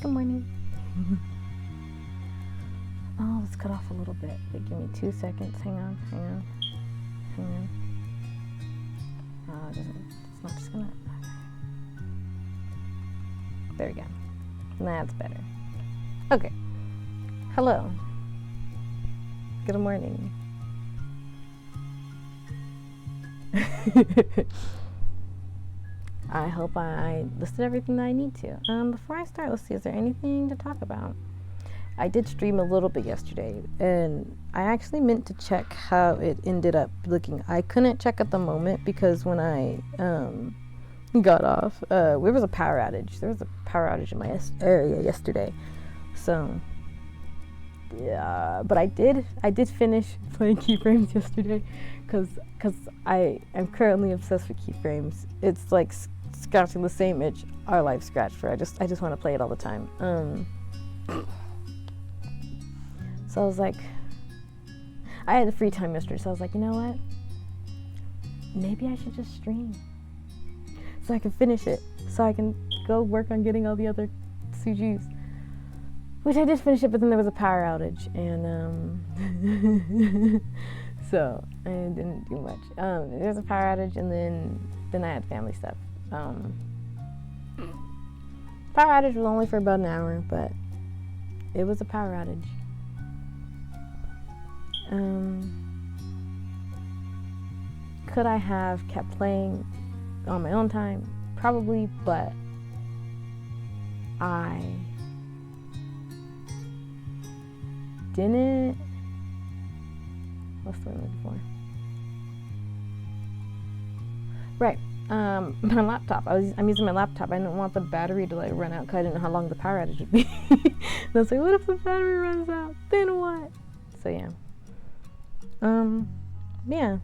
Good morning. Oh, let's cut off a little bit. Wait, give me 2 seconds. Hang on. It's not just gonna. There we go. That's better. Okay. Hello. Good morning. I hope I listed everything that I need to. Before I start, let's see, is there anything to talk about? I did stream a little bit yesterday, and I actually meant to check how it ended up looking. I couldn't check at the moment because when I got off, there was a power outage. There was a power outage in my area yesterday. So, yeah, but I did finish playing keyframes yesterday because I am currently obsessed with keyframes. It's like scratching the same itch our life scratched for. I just want to play it all the time. So I was like, I had the free time yesterday, so I was like, you know what? Maybe I should just stream so I can finish it, so I can go work on getting all the other Sujus. Which I did finish it, but then there was a power outage, and so I didn't do much. There was a power outage, and then I had family stuff. Power outage was only for about an hour, but it was a power outage. Could I have kept playing on my own time? Probably, but I didn't. What's the word I'm looking for? Right. My laptop. I'm using my laptop. I didn't want the battery to like run out because I didn't know how long the power outage would be. And I was like, what if the battery runs out? Then what? So yeah. Yeah.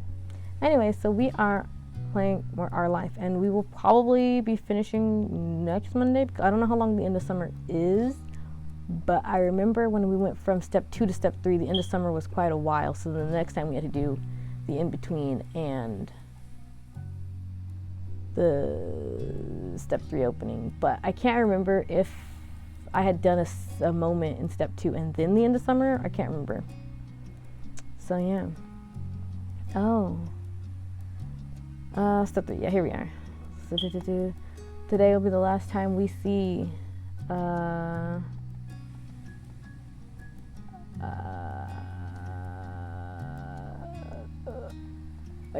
Anyway, so we are playing more Our Life, and we will probably be finishing next Monday because I don't know how long the end of summer is, but I remember when we went from step 2 to step 3, the end of summer was quite a while, so the next time we had to do the in-between and the step 3 opening, but I can't remember if I had done a moment in step 2 and then the end of summer. I can't remember. So yeah. Oh. Step 3. Yeah, here we are. So, today will be the last time we see I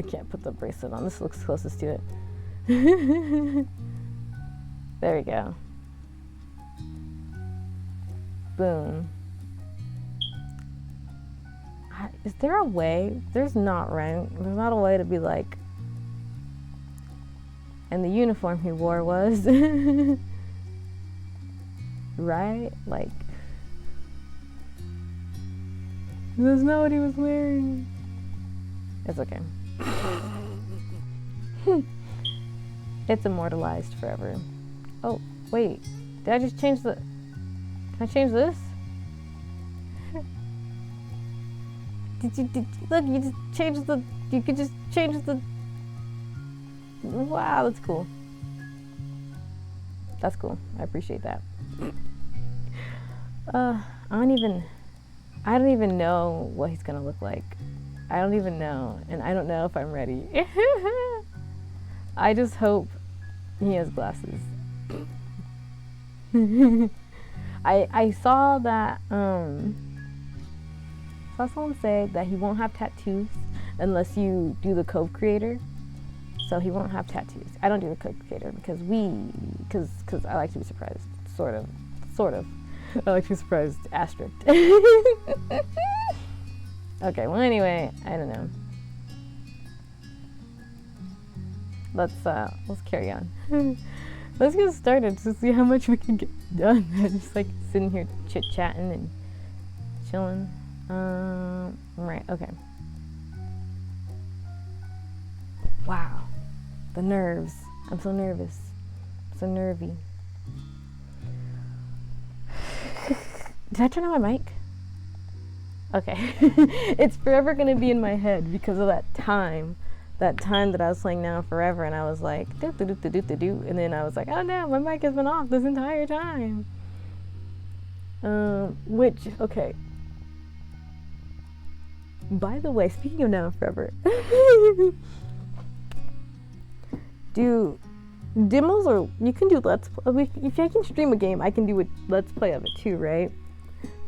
can't put the bracelet on. This looks closest to it. There we go. Boom. Is there a way? There's not, right? There's not a way to be like, and the uniform he wore was, right? Like, that's not what he was wearing. It's okay. It's immortalized forever. Oh, wait. Did I just change the... Can I change this? Look, you just changed the... You could just change the... Wow, that's cool. That's cool. I appreciate that. I don't even know what he's gonna look like. I don't even know. And I don't know if I'm ready. I just hope he has glasses. I saw that saw someone say that he won't have tattoos unless you do the code creator. So he won't have tattoos. I don't do the code creator because I like to be surprised. Sort of. I like to be surprised. Asterisk. Okay. Well, anyway, I don't know. Let's carry on. Let's get started to see how much we can get done. Just like sitting here chit-chatting and chilling. Right, okay. Wow. The nerves. I'm so nervous. So nervy. Did I turn on my mic? Okay. It's forever gonna be in my head because of that time that I was playing Now and Forever, and I was like, do, and then I was like, oh no, my mic has been off this entire time. Okay. By the way, speaking of Now and Forever, do demos, or you can do let's play. If I can stream a game, I can do a let's play of it too, right?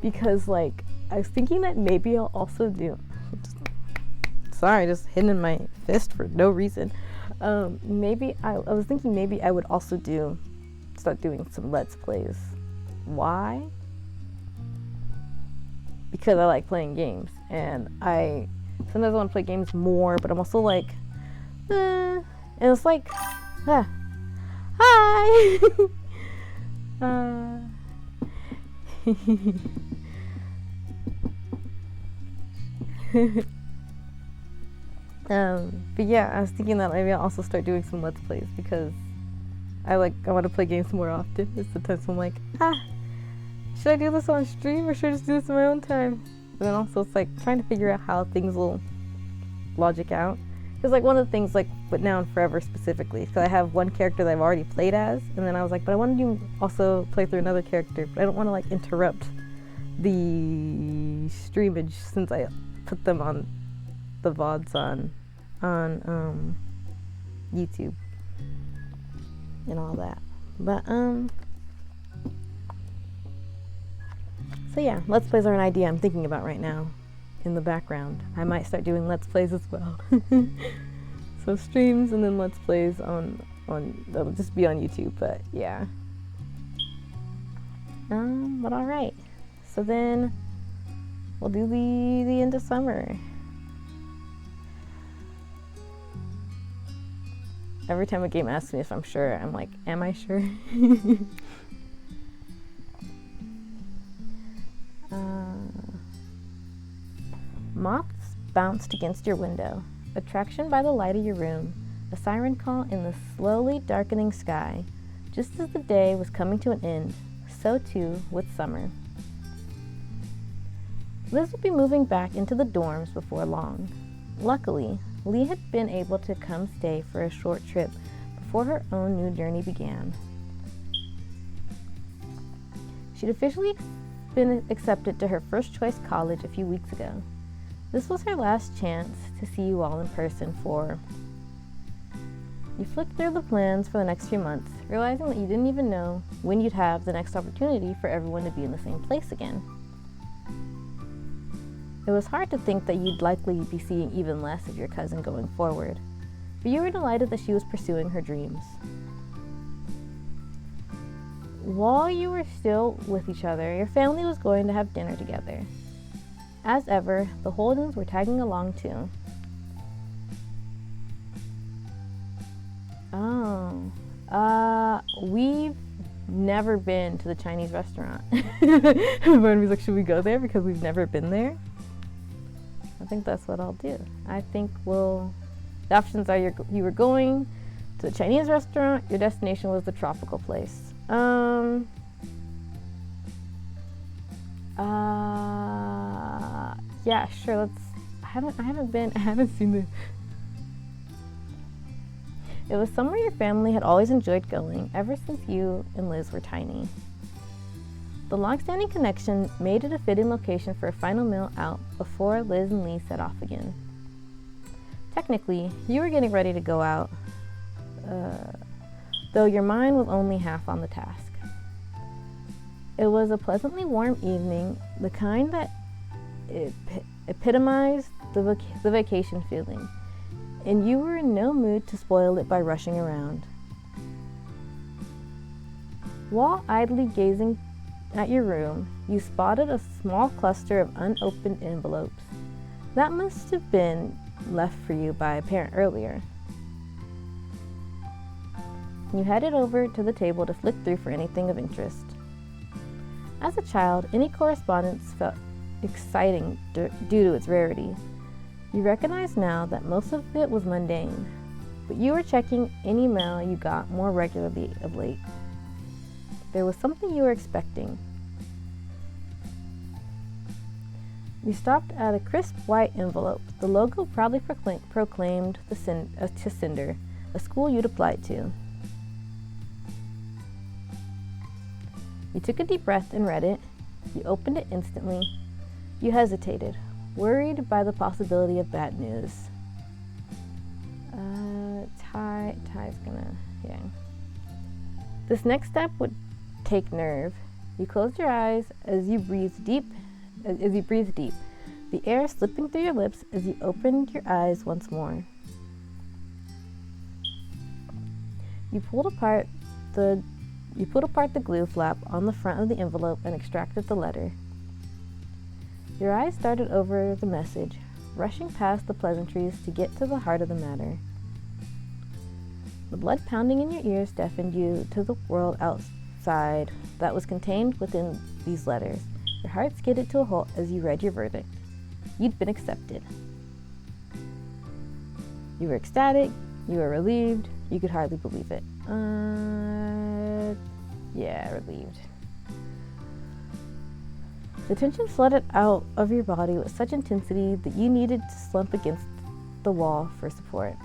Because like I was thinking that maybe I'll also do. Sorry, just hitting my fist for no reason. Maybe I was thinking maybe I would also start doing some let's plays. Why? Because I like playing games, and I sometimes want to play games more, but I'm also like, and it's like, hi. But yeah, I was thinking that maybe I'll also start doing some let's plays because I want to play games more often. It's the times I'm like, should I do this on stream or should I just do this in my own time? And then also it's like trying to figure out how things will logic out. Because like one of the things like with Now and Forever specifically, because I have one character that I've already played as, and then I was like, but I want to also play through another character, but I don't want to like interrupt the streamage since I put them on the VODs on YouTube and all that. But so yeah, let's plays are an idea I'm thinking about right now in the background. I might start doing let's plays as well. So streams and then let's plays on they'll just be on YouTube, but yeah. But all right. So then we'll do the end of summer. Every time a game asks me if I'm sure, I'm like, am I sure? Moths bounced against your window. Attraction by the light of your room. A siren call in the slowly darkening sky. Just as the day was coming to an end, so too with summer. Liz would be moving back into the dorms before long. Luckily, Lee had been able to come stay for a short trip before her own new journey began. She'd officially been accepted to her first choice college a few weeks ago. This was her last chance to see you all in person for... You flicked through the plans for the next few months, realizing that you didn't even know when you'd have the next opportunity for everyone to be in the same place again. It was hard to think that you'd likely be seeing even less of your cousin going forward, but you were delighted that she was pursuing her dreams. While you were still with each other, your family was going to have dinner together. As ever, the Holdens were tagging along too. We've never been to the Chinese restaurant. Barnaby's like, should we go there because we've never been there? I think that's what I'll do. I think the options are you were going to the Chinese restaurant, your destination was the tropical place. Yeah, sure, I haven't seen the... It was somewhere your family had always enjoyed going ever since you and Liz were tiny. The long-standing connection made it a fitting location for a final meal out before Liz and Lee set off again. Technically, you were getting ready to go out, though your mind was only half on the task. It was a pleasantly warm evening, the kind that epitomized the vacation feeling, and you were in no mood to spoil it by rushing around. While idly gazing at your room, you spotted a small cluster of unopened envelopes. That must have been left for you by a parent earlier. You headed over to the table to flick through for anything of interest. As a child, any correspondence felt exciting due to its rarity. You recognize now that most of it was mundane, but you were checking any mail you got more regularly of late. There was something you were expecting. You stopped at a crisp white envelope. The logo proudly proclaimed to Cinder, a school you'd applied to. You took a deep breath and read it. You opened it instantly. You hesitated, worried by the possibility of bad news. Ty's gonna, yeah. This next step would take nerve. You closed your eyes as you breathed deep. The air slipping through your lips as you opened your eyes once more. You pulled apart the glue flap on the front of the envelope and extracted the letter. Your eyes started over the message, rushing past the pleasantries to get to the heart of the matter. The blood pounding in your ears deafened you to the world outside that was contained within these letters. Your heart skidded to a halt as you read your verdict. You'd been accepted. You were ecstatic, you were relieved, you could hardly believe it. Yeah, relieved. The tension flooded out of your body with such intensity that you needed to slump against the wall for support.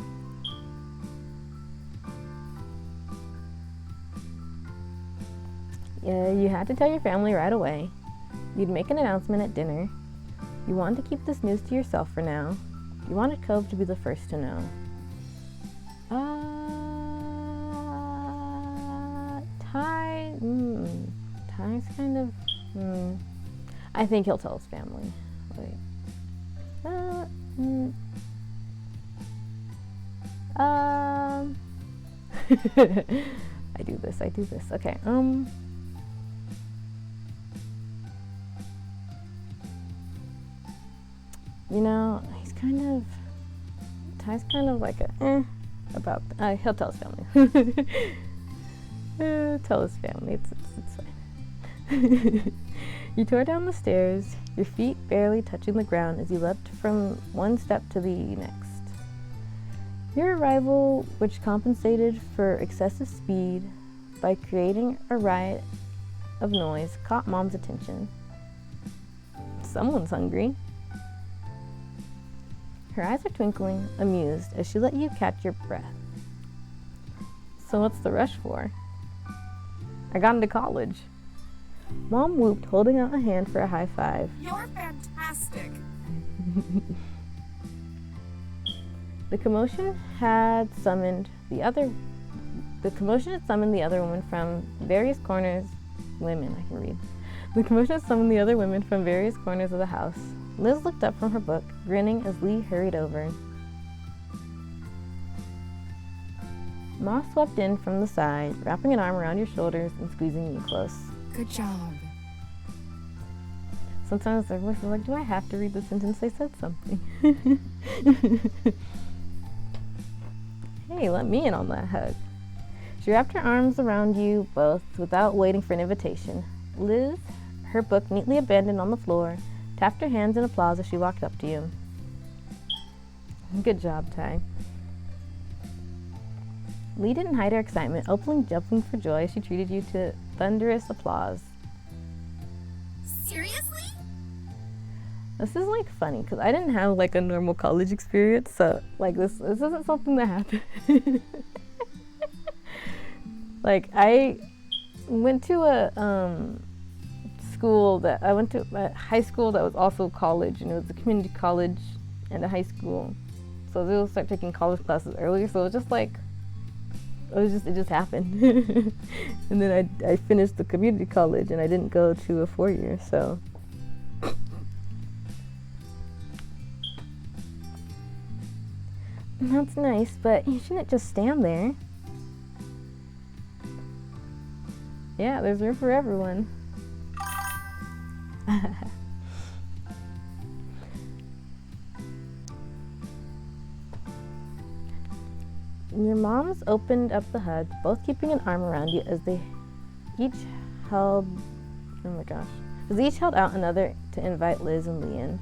Yeah, you had to tell your family right away. You'd make an announcement at dinner. You wanted to keep this news to yourself for now. You wanted Cove to be the first to know. Ty's kind of, I think he'll tell his family. I do this. Okay, you know, Ty's kind of like about, he'll tell his family. Tell his family, it's fine. You tore down the stairs, your feet barely touching the ground as you leapt from one step to the next. Your arrival, which compensated for excessive speed by creating a riot of noise, caught Mom's attention. Someone's hungry. Her eyes are twinkling, amused, as she let you catch your breath. So what's the rush for? I got into college. Mom whooped, holding out a hand for a high five. You're fantastic. The commotion had summoned the other women from various corners. The commotion had summoned the other women from various corners of the house. Liz looked up from her book, grinning as Lee hurried over. Ma swept in from the side, wrapping an arm around your shoulders and squeezing you close. Good job. Sometimes their voice is like, do I have to read the sentence? They said something. Hey, let me in on that hug. She wrapped her arms around you both without waiting for an invitation. Liz, her book neatly abandoned on the floor, tapped her hands in applause as she walked up to you. Good job, Ty. Lee didn't hide her excitement, openly jumping for joy as she treated you to thunderous applause. Seriously? This is like funny because I didn't have like a normal college experience, so like this isn't something that happened. Like I went to a high school that was also college, and it was a community college and a high school, so they will start taking college classes earlier. So it just happened. And then I finished the community college and I didn't go to a 4-year, so. That's nice, but you shouldn't just stand there. Yeah, there's room for everyone. Your moms opened up the hug, both keeping an arm around you as they each held out another to invite Liz and Lee in.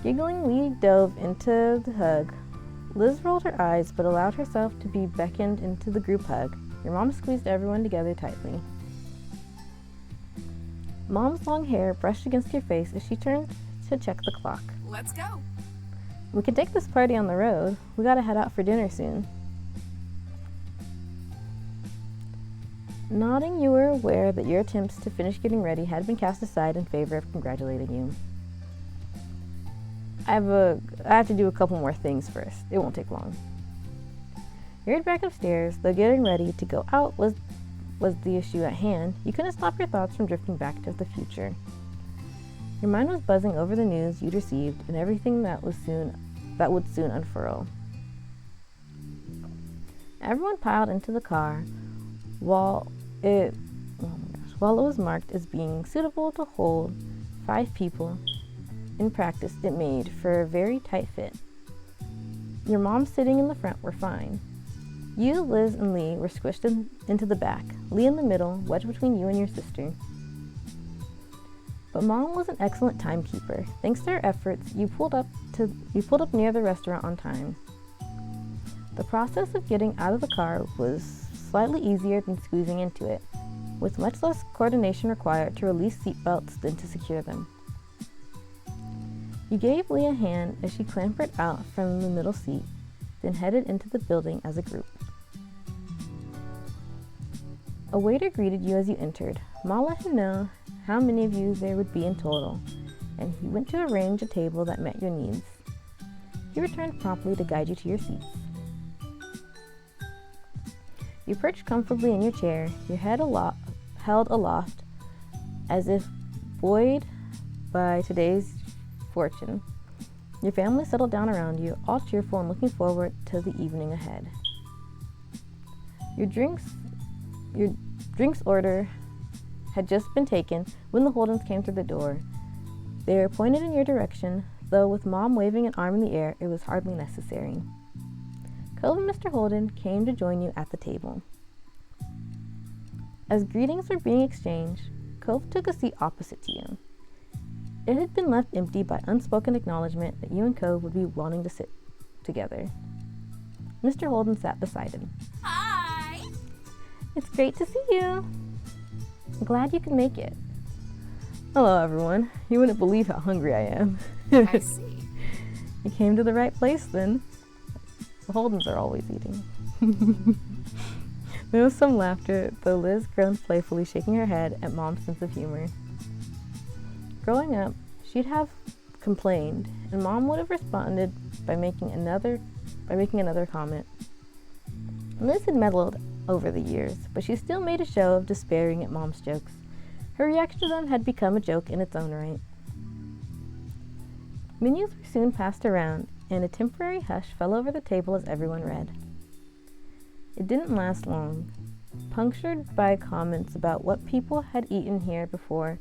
Giggling, Lee dove into the hug. Liz rolled her eyes but allowed herself to be beckoned into the group hug. Your mom squeezed everyone together tightly. Mom's long hair brushed against your face as she turned to check the clock. Let's go. We can take this party on the road. We gotta head out for dinner soon. Nodding, you were aware that your attempts to finish getting ready had been cast aside in favor of congratulating you. I have to do a couple more things first. It won't take long. You hurried back upstairs, though getting ready to go out was the issue at hand. You couldn't stop your thoughts from drifting back to the future. Your mind was buzzing over the news you'd received and everything that would soon unfurl. Everyone piled into the car while it was marked as being suitable to hold 5 people. In practice, it made for a very tight fit. Your mom sitting in the front were fine. You, Liz, and Lee were squished into the back, Lee in the middle, wedged between you and your sister. But Mom was an excellent timekeeper. Thanks to her efforts, you pulled up near the restaurant on time. The process of getting out of the car was slightly easier than squeezing into it, with much less coordination required to release seatbelts than to secure them. You gave Lee a hand as she clambered out from the middle seat, then headed into the building as a group. A waiter greeted you as you entered. Ma let him know how many of you there would be in total, and he went to arrange a table that met your needs. He returned promptly to guide you to your seats. You perched comfortably in your chair, your head held aloft, as if buoyed by today's fortune. Your family settled down around you, all cheerful and looking forward to the evening ahead. Your drinks order had just been taken when the Holdens came through the door. They were pointed in your direction, though with Mom waving an arm in the air, it was hardly necessary. Cove and Mr. Holden came to join you at the table. As greetings were being exchanged, Cove took a seat opposite to you. It had been left empty by unspoken acknowledgement that you and Cove would be wanting to sit together. Mr. Holden sat beside him. Hi! It's great to see you. I'm glad you could make it. Hello, everyone. You wouldn't believe how hungry I am. I see. You came to the right place, then. The Holdens are always eating. There was some laughter, though Liz groaned playfully, shaking her head at Mom's sense of humor. Growing up, she'd have complained, and Mom would have responded by making another comment. Liz had meddled over the years, but she still made a show of despairing at Mom's jokes. Her reaction to them had become a joke in its own right. Menus were soon passed around, and a temporary hush fell over the table as everyone read. It didn't last long, punctured by comments about what people had eaten here before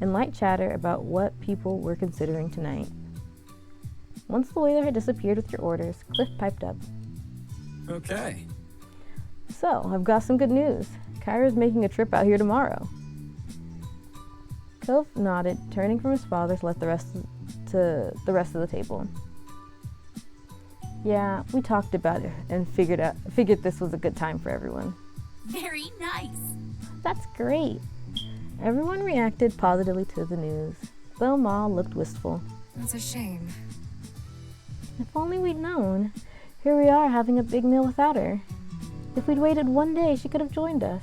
and light chatter about what people were considering tonight. Once the waiter had disappeared with your orders, Cliff piped up. Okay. So, I've got some good news. Kyra's making a trip out here tomorrow. Cove nodded, turning from his father to let the rest of the table. Yeah, we talked about it and figured this was a good time for everyone. Very nice. That's great. Everyone reacted positively to the news, though Ma looked wistful. That's a shame. If only we'd known. Here we are having a big meal without her. If we'd waited one day, she could have joined us.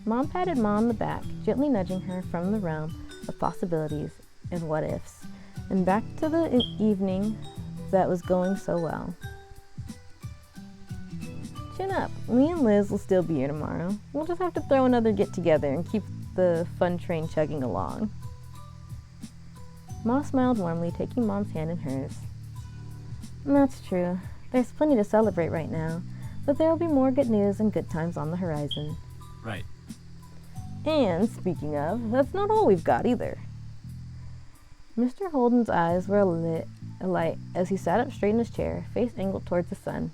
Mom patted Ma on the back, gently nudging her from the realm of possibilities and what-ifs, and back to the evening that was going so well. Chin up. Me and Liz will still be here tomorrow. We'll just have to throw another get-together and keep the fun train chugging along. Ma smiled warmly, taking Mom's hand in hers. That's true. There's plenty to celebrate right now, but there will be more good news and good times on the horizon. Right. And, speaking of, that's not all we've got either. Mr. Holden's eyes were alight as he sat up straight in his chair, face angled towards the sun.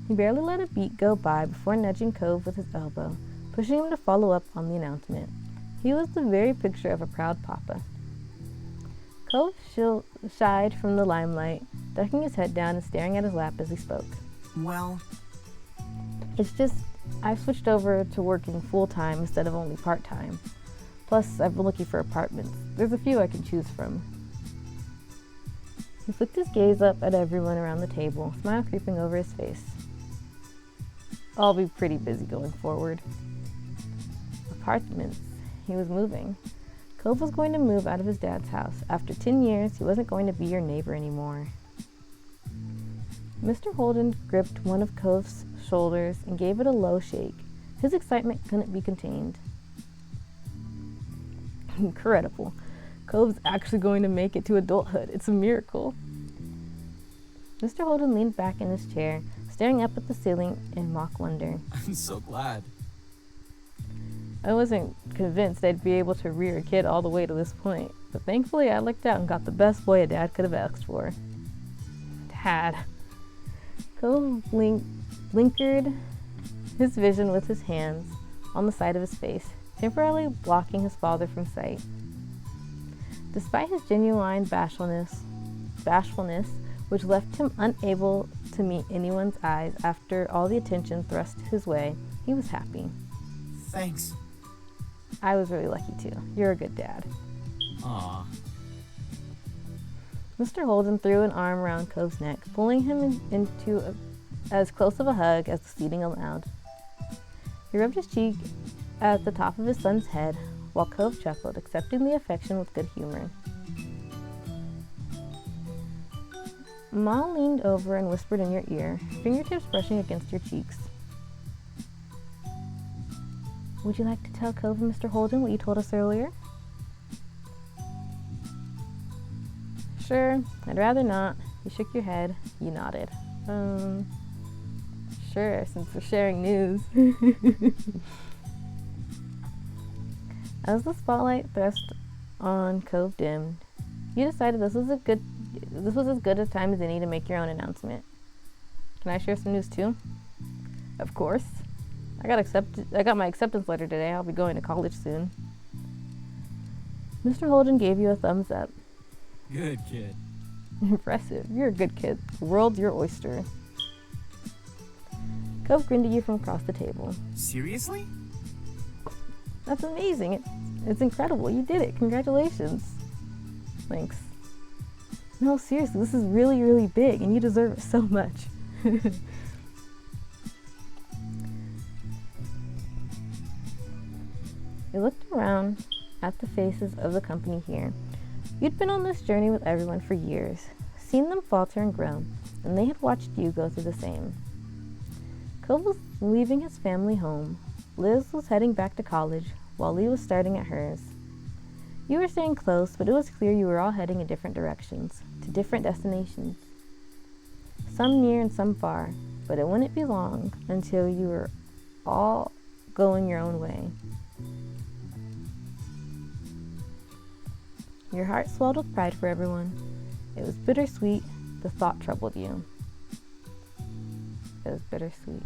He barely let a beat go by before nudging Cove with his elbow, pushing him to follow up on the announcement. He was the very picture of a proud papa. Cove shied from the limelight, ducking his head down and staring at his lap as he spoke. Well, It's just, I've switched over to working full-time instead of only part-time. Plus, I've been looking for apartments. There's a few I can choose from. He flicked his gaze up at everyone around the table, smile creeping over his face. I'll be pretty busy going forward. Apartments. He was moving. Cove was going to move out of his dad's house. After 10 years, he wasn't going to be your neighbor anymore. Mr. Holden gripped one of Cove's shoulders and gave it a low shake. His excitement couldn't be contained. Incredible. Cove's actually going to make it to adulthood. It's a miracle. Mr. Holden leaned back in his chair, staring up at the ceiling in mock wonder. I'm so glad. I wasn't convinced I'd be able to rear a kid all the way to this point, but thankfully I lucked out and got the best boy a dad could have asked for. Dad. Cove blinkered his vision with his hands on the side of his face, temporarily blocking his father from sight. Despite his genuine bashfulness, which left him unable to meet anyone's eyes after all the attention thrust his way, he was happy. Thanks. I was really lucky too. You're a good dad. Aw. Mr. Holden threw an arm around Cove's neck, pulling him into as close of a hug as the seating allowed. He rubbed his cheek at the top of his son's head, while Cove chuckled, accepting the affection with good humor. Ma leaned over and whispered in your ear, fingertips brushing against your cheeks. Would you like to tell Cove and Mr. Holden what you told us earlier? Sure, I'd rather not. You shook your head. You nodded. Sure, since we're sharing news. As the spotlight thrust on Cove dimmed, you decided this was as good a time as any to make your own announcement. Can I share some news too? Of course. I got my acceptance letter today. I'll be going to college soon. Mr. Holden gave you a thumbs up. Good kid. Impressive. You're a good kid. The world's your oyster. Cove grinned at you from across the table. Seriously? That's amazing. It's incredible. You did it. Congratulations. Thanks. No, seriously, this is really, really big, and you deserve it so much. You looked around at the faces of the company here. You'd been on this journey with everyone for years, seen them falter and grow, and they had watched you go through the same. Cove was leaving his family home. Liz was heading back to college, while Lee was starting at hers. You were staying close, but it was clear you were all heading in different directions, to different destinations. Some near and some far, but it wouldn't be long until you were all going your own way. Your heart swelled with pride for everyone. It was bittersweet. The thought troubled you. It was bittersweet.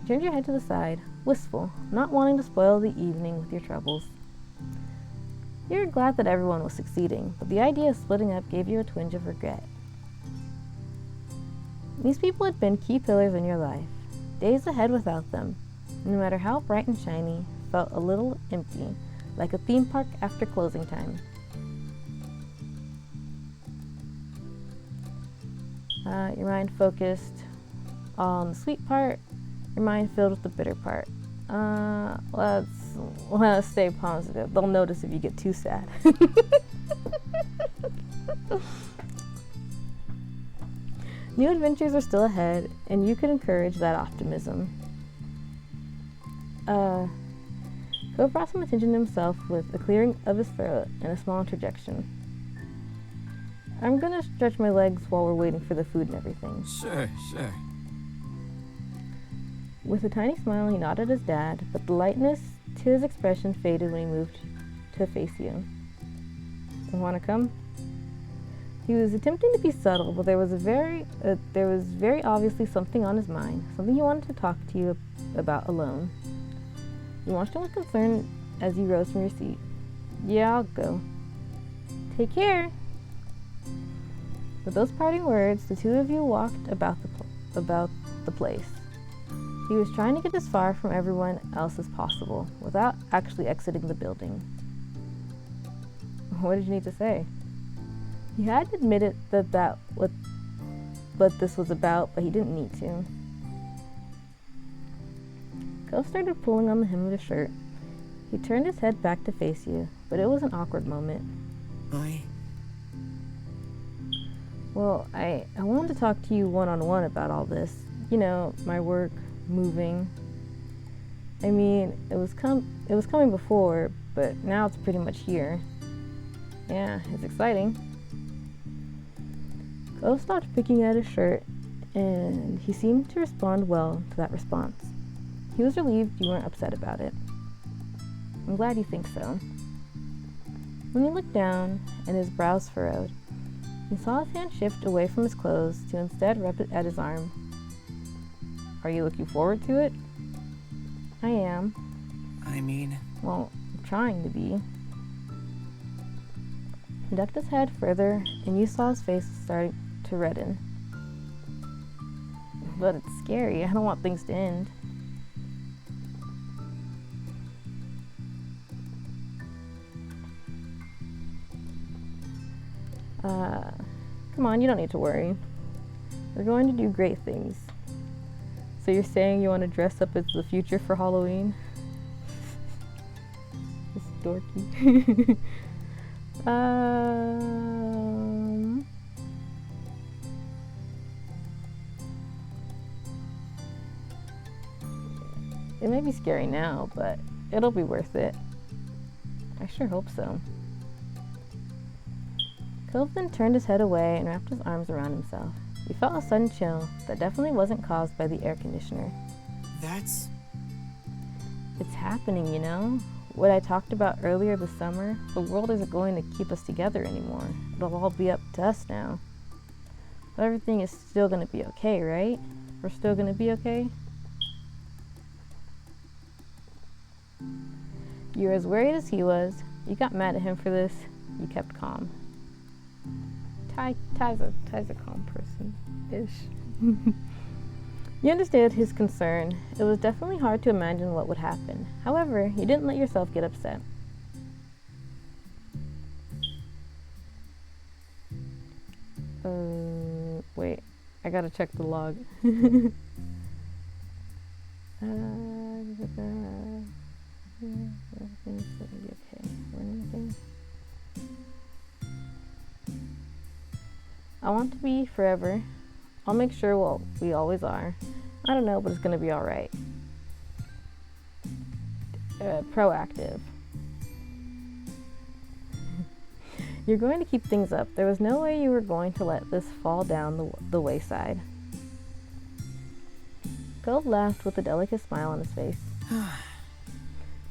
You turned your head to the side, wistful, not wanting to spoil the evening with your troubles. You were glad that everyone was succeeding, but the idea of splitting up gave you a twinge of regret. These people had been key pillars in your life. Days ahead without them, no matter how bright and shiny, felt a little empty, like a theme park after closing time. Your mind focused on the sweet part, your mind filled with the bitter part. Let's stay positive. They'll notice if you get too sad. New adventures are still ahead, and you can encourage that optimism. Cove brought some attention to himself with a clearing of his throat and a small interjection. I'm gonna stretch my legs while we're waiting for the food and everything. Sure. With a tiny smile, he nodded at his dad, but the lightness to his expression faded when he moved to face you. You wanna come? He was attempting to be subtle, but there was very obviously something on his mind, something he wanted to talk to you about alone. You watched him with concern as you rose from your seat. Yeah, I'll go. Take care. With those parting words, the two of you walked about the place. He was trying to get as far from everyone else as possible without actually exiting the building. What did you need to say? He had admitted what this was about, but he didn't need to. Ghost started pulling on the hem of his shirt. He turned his head back to face you, but it was an awkward moment. Well, I wanted to talk to you one-on-one about all this. You know, my work, moving. I mean, it was coming before, but now it's pretty much here. Yeah, it's exciting. Ghost stopped picking at his shirt, and he seemed to respond well to that response. He was relieved you weren't upset about it. I'm glad you think so. When he looked down and his brows furrowed, he saw his hand shift away from his clothes to instead rub it at his arm. Are you looking forward to it? I am. Well, I'm trying to be. He ducked his head further, and you saw his face starting to redden. But it's scary. I don't want things to end. Come on, you don't need to worry. We're going to do great things. So you're saying you want to dress up as the future for Halloween? It's dorky. It may be scary now, but it'll be worth it. I sure hope so. Cove then turned his head away and wrapped his arms around himself. He felt a sudden chill that definitely wasn't caused by the air conditioner. It's happening, you know? What I talked about earlier this summer, the world isn't going to keep us together anymore. It'll all be up to us now. But everything is still going to be okay, right? We're still going to be okay? You're as worried as he was. You got mad at him for this. You kept calm. Ty's a calm person-ish. You understood his concern. It was definitely hard to imagine what would happen. However, you didn't let yourself get upset. Wait. I gotta check the log. I want to be forever. I'll make sure we always are. I don't know, but it's gonna be alright. Proactive. You're going to keep things up. There was no way you were going to let this fall down the wayside. Cove laughed with a delicate smile on his face.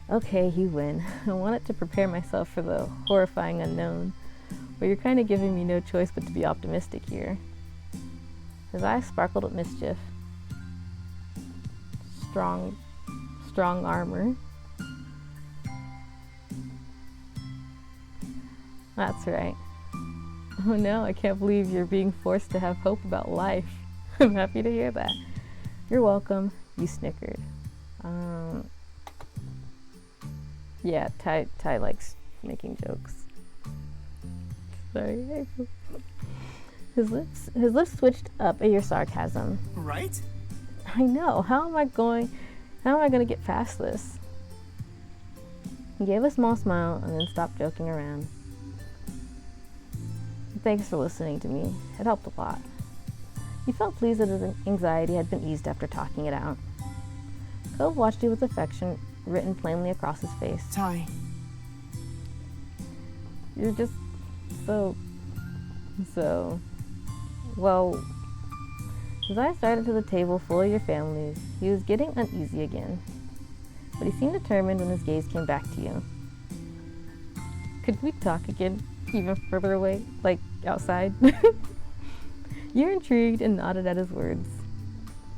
Okay, you win. I wanted to prepare myself for the horrifying unknown, but you're kind of giving me no choice but to be optimistic here. His eyes sparkled with mischief. Strong armor. That's right. Oh no, I can't believe you're being forced to have hope about life. I'm happy to hear that. You're welcome. You snickered. Yeah, Ty likes making jokes. Sorry. His lips switched up at your sarcasm. Right? I know. How am I going to get past this? He gave a small smile and then stopped joking around. Thanks for listening to me. It helped a lot. He felt pleased that his anxiety had been eased after talking it out. Cove watched you with affection written plainly across his face. Ty. You're just so... Well, his eyes started to the table full of your families. He was getting uneasy again, but he seemed determined when his gaze came back to you. Could we talk again, even further away, like outside? You're intrigued and nodded at his words.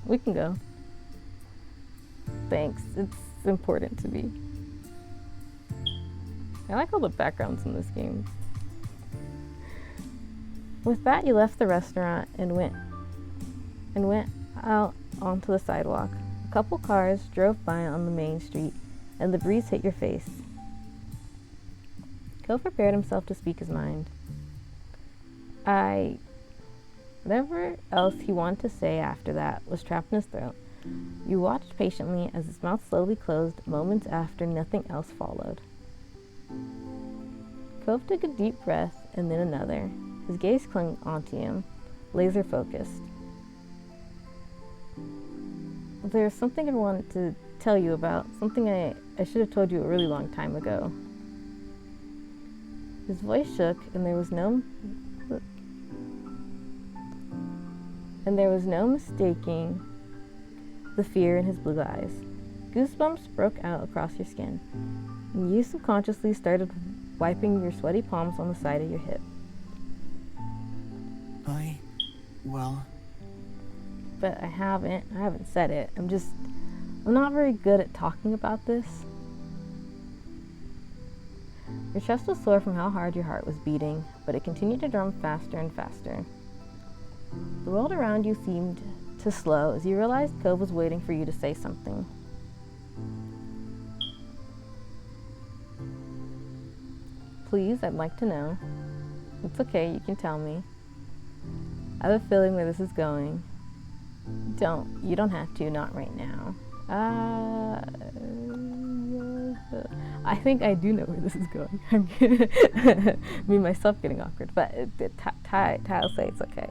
We can go. Thanks, it's important to me. I like all the backgrounds in this game. With that, you left the restaurant and went out onto the sidewalk. A couple cars drove by on the main street, and the breeze hit your face. Cove prepared himself to speak his mind. Whatever else he wanted to say after that was trapped in his throat, You watched patiently as his mouth slowly closed moments after nothing else followed. Cove took a deep breath and then another. His gaze clung onto you, laser focused. There's something I wanted to tell you about, something I should have told you a really long time ago. His voice shook and there was no mistaking the fear in his blue eyes. Goosebumps broke out across your skin, and you subconsciously started wiping your sweaty palms on the side of your hip. But I haven't said it. I'm not very good at talking about this. Your chest was sore from how hard your heart was beating, but it continued to drum faster and faster. The world around you seemed to slow as you realized Cove was waiting for you to say something. Please, I'd like to know. It's okay, you can tell me. I have a feeling where this is going. You don't have to, not right now. I think I do know where this is going. Me, myself getting awkward, but Ty'll say it's okay.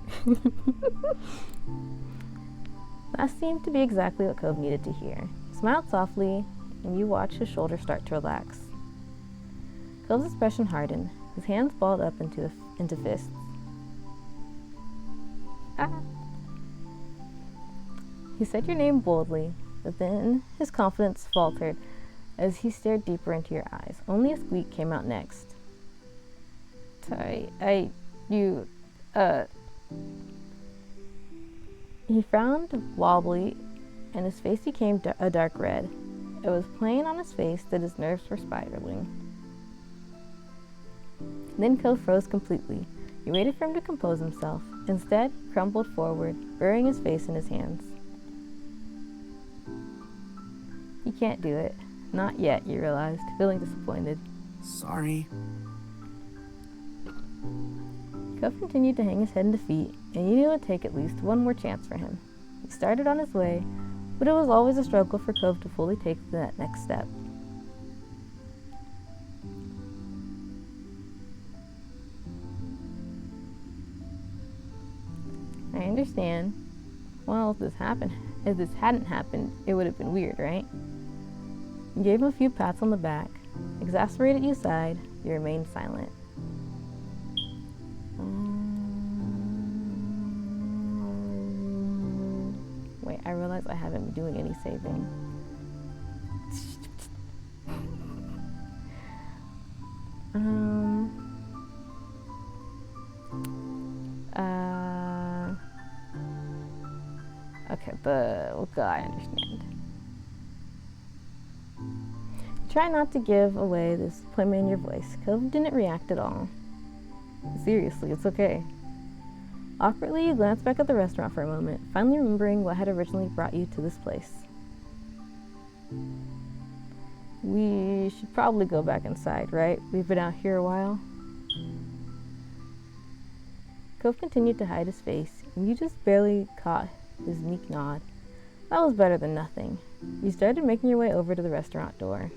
That seemed to be exactly what Cove needed to hear. He smiled softly, and you watched his shoulders start to relax. Cove's expression hardened. His hands balled up into fists. He said your name boldly, but then his confidence faltered as he stared deeper into your eyes. Only a squeak came out next. He frowned wobbly, and his face became a dark red. It was plain on his face that his nerves were spiraling. Then Cove froze completely. He waited for him to compose himself. Instead, he crumpled forward, burying his face in his hands. You can't do it. Not yet, you realized, feeling disappointed. Sorry. Cove continued to hang his head in defeat, and you knew it would take at least one more chance for him. He started on his way, but it was always a struggle for Cove to fully take that next step. I understand. Well, if this hadn't happened, it would have been weird, right? You gave him a few pats on the back. Exasperated, you sighed. You remained silent. Wait, I realize I haven't been doing any saving. Okay, I understand. Try not to give away this disappointment in your voice. Cove didn't react at all. Seriously, it's okay. Awkwardly, you glanced back at the restaurant for a moment, finally remembering what had originally brought you to this place. We should probably go back inside, right? We've been out here a while. Cove continued to hide his face, and you just barely caught his meek nod. That was better than nothing. You started making your way over to the restaurant door.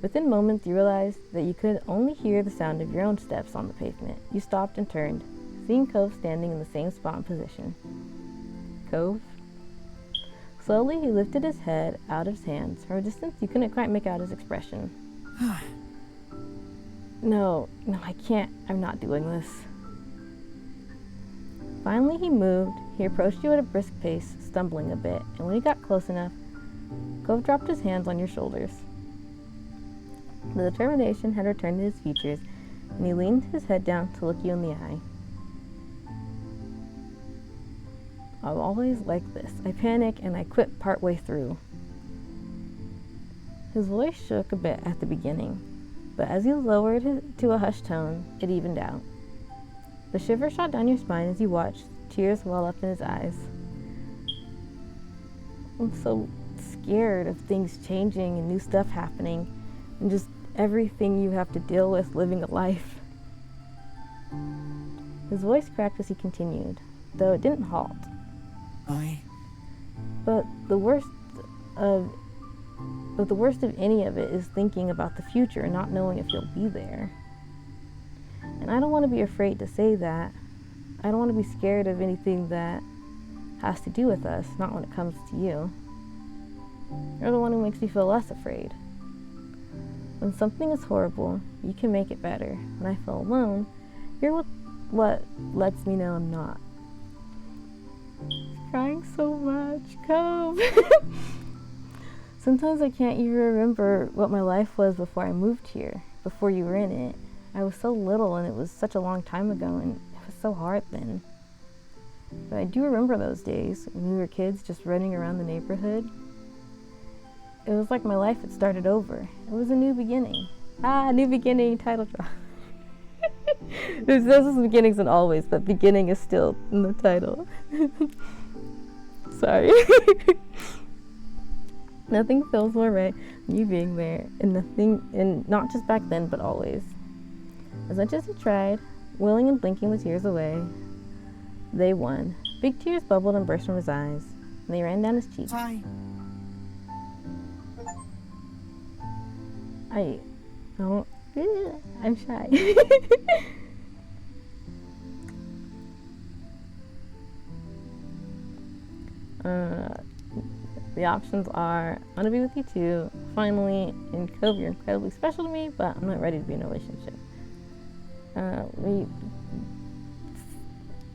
Within moments, you realized that you could only hear the sound of your own steps on the pavement. You stopped and turned, seeing Cove standing in the same spot and position. Cove? Slowly, he lifted his head out of his hands. From a distance, you couldn't quite make out his expression. No, I can't. I'm not doing this. Finally, he moved. He approached you at a brisk pace, stumbling a bit, and when he got close enough, Cove dropped his hands on your shoulders. The determination had returned to his features, and he leaned his head down to look you in the eye. I'm always like this. I panic and I quit partway through. His voice shook a bit at the beginning, but as he lowered it to a hushed tone, it evened out. The shiver shot down your spine as you watched tears well up in his eyes. I'm so scared of things changing and new stuff happening, and just everything you have to deal with living a life. His voice cracked as he continued, though it didn't halt. But the worst of any of it is thinking about the future and not knowing if you'll be there. And I don't want to be afraid to say that. I don't want to be scared of anything that has to do with us, not when it comes to you. You're the one who makes me feel less afraid. When something is horrible, you can make it better. When I feel alone, you're what lets me know I'm not. Crying so much, come. Sometimes I can't even remember what my life was before I moved here, before you were in it. I was so little and it was such a long time ago and it was so hard then. But I do remember those days when we were kids just running around the neighborhood. It was like my life had started over. It was a new beginning. New beginning, title drop. There's beginnings and always, but beginning is still in the title. Sorry. Nothing feels more right than you being there, and not just back then, but always. As much as he tried, willing and blinking the tears away, they won. Big tears bubbled and burst from his eyes, and they ran down his cheeks. Ty. I'm shy. The options are, I want to be with you too, finally, in Cove, you're incredibly special to me, but I'm not ready to be in a relationship.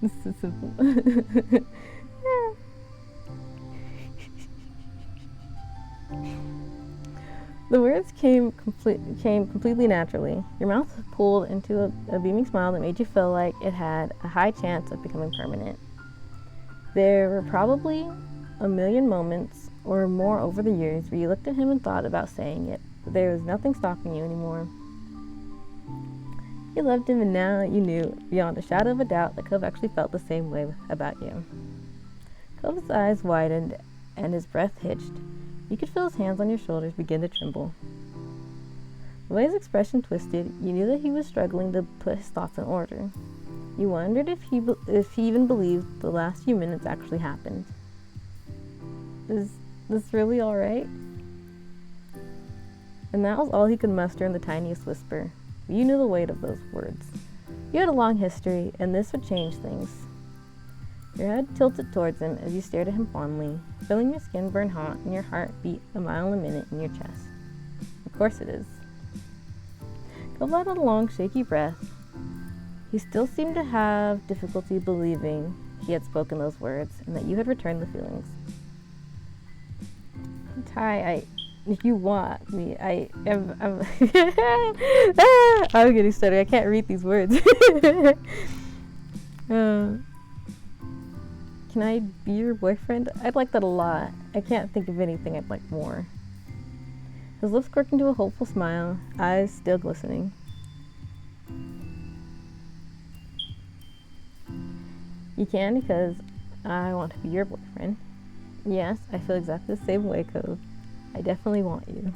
This is simple. Yeah. The words came completely naturally. Your mouth pulled into a beaming smile that made you feel like it had a high chance of becoming permanent. There were probably a million moments or more over the years where you looked at him and thought about saying it, but there was nothing stopping you anymore. You loved him, and now you knew beyond a shadow of a doubt that Cove actually felt the same way about you. Cove's eyes widened and his breath hitched. You could feel his hands on your shoulders begin to tremble. The way his expression twisted, you knew that he was struggling to put his thoughts in order. You wondered if he even believed the last few minutes actually happened. Is this really all right? And that was all he could muster in the tiniest whisper. You knew the weight of those words. You had a long history, and this would change things. Your head tilted towards him as you stared at him fondly, feeling your skin burn hot and your heart beat a mile a minute in your chest. Of course it is. Cove let out a long, shaky breath. He still seemed to have difficulty believing he had spoken those words and that you had returned the feelings. Ty, if you want me, I'm I'm getting stuttery. I can't read these words. Can I be your boyfriend? I'd like that a lot. I can't think of anything I'd like more. His lips quirked into a hopeful smile, eyes still glistening. You can, because I want to be your boyfriend. Yes, I feel exactly the same way, Cove. I definitely want you.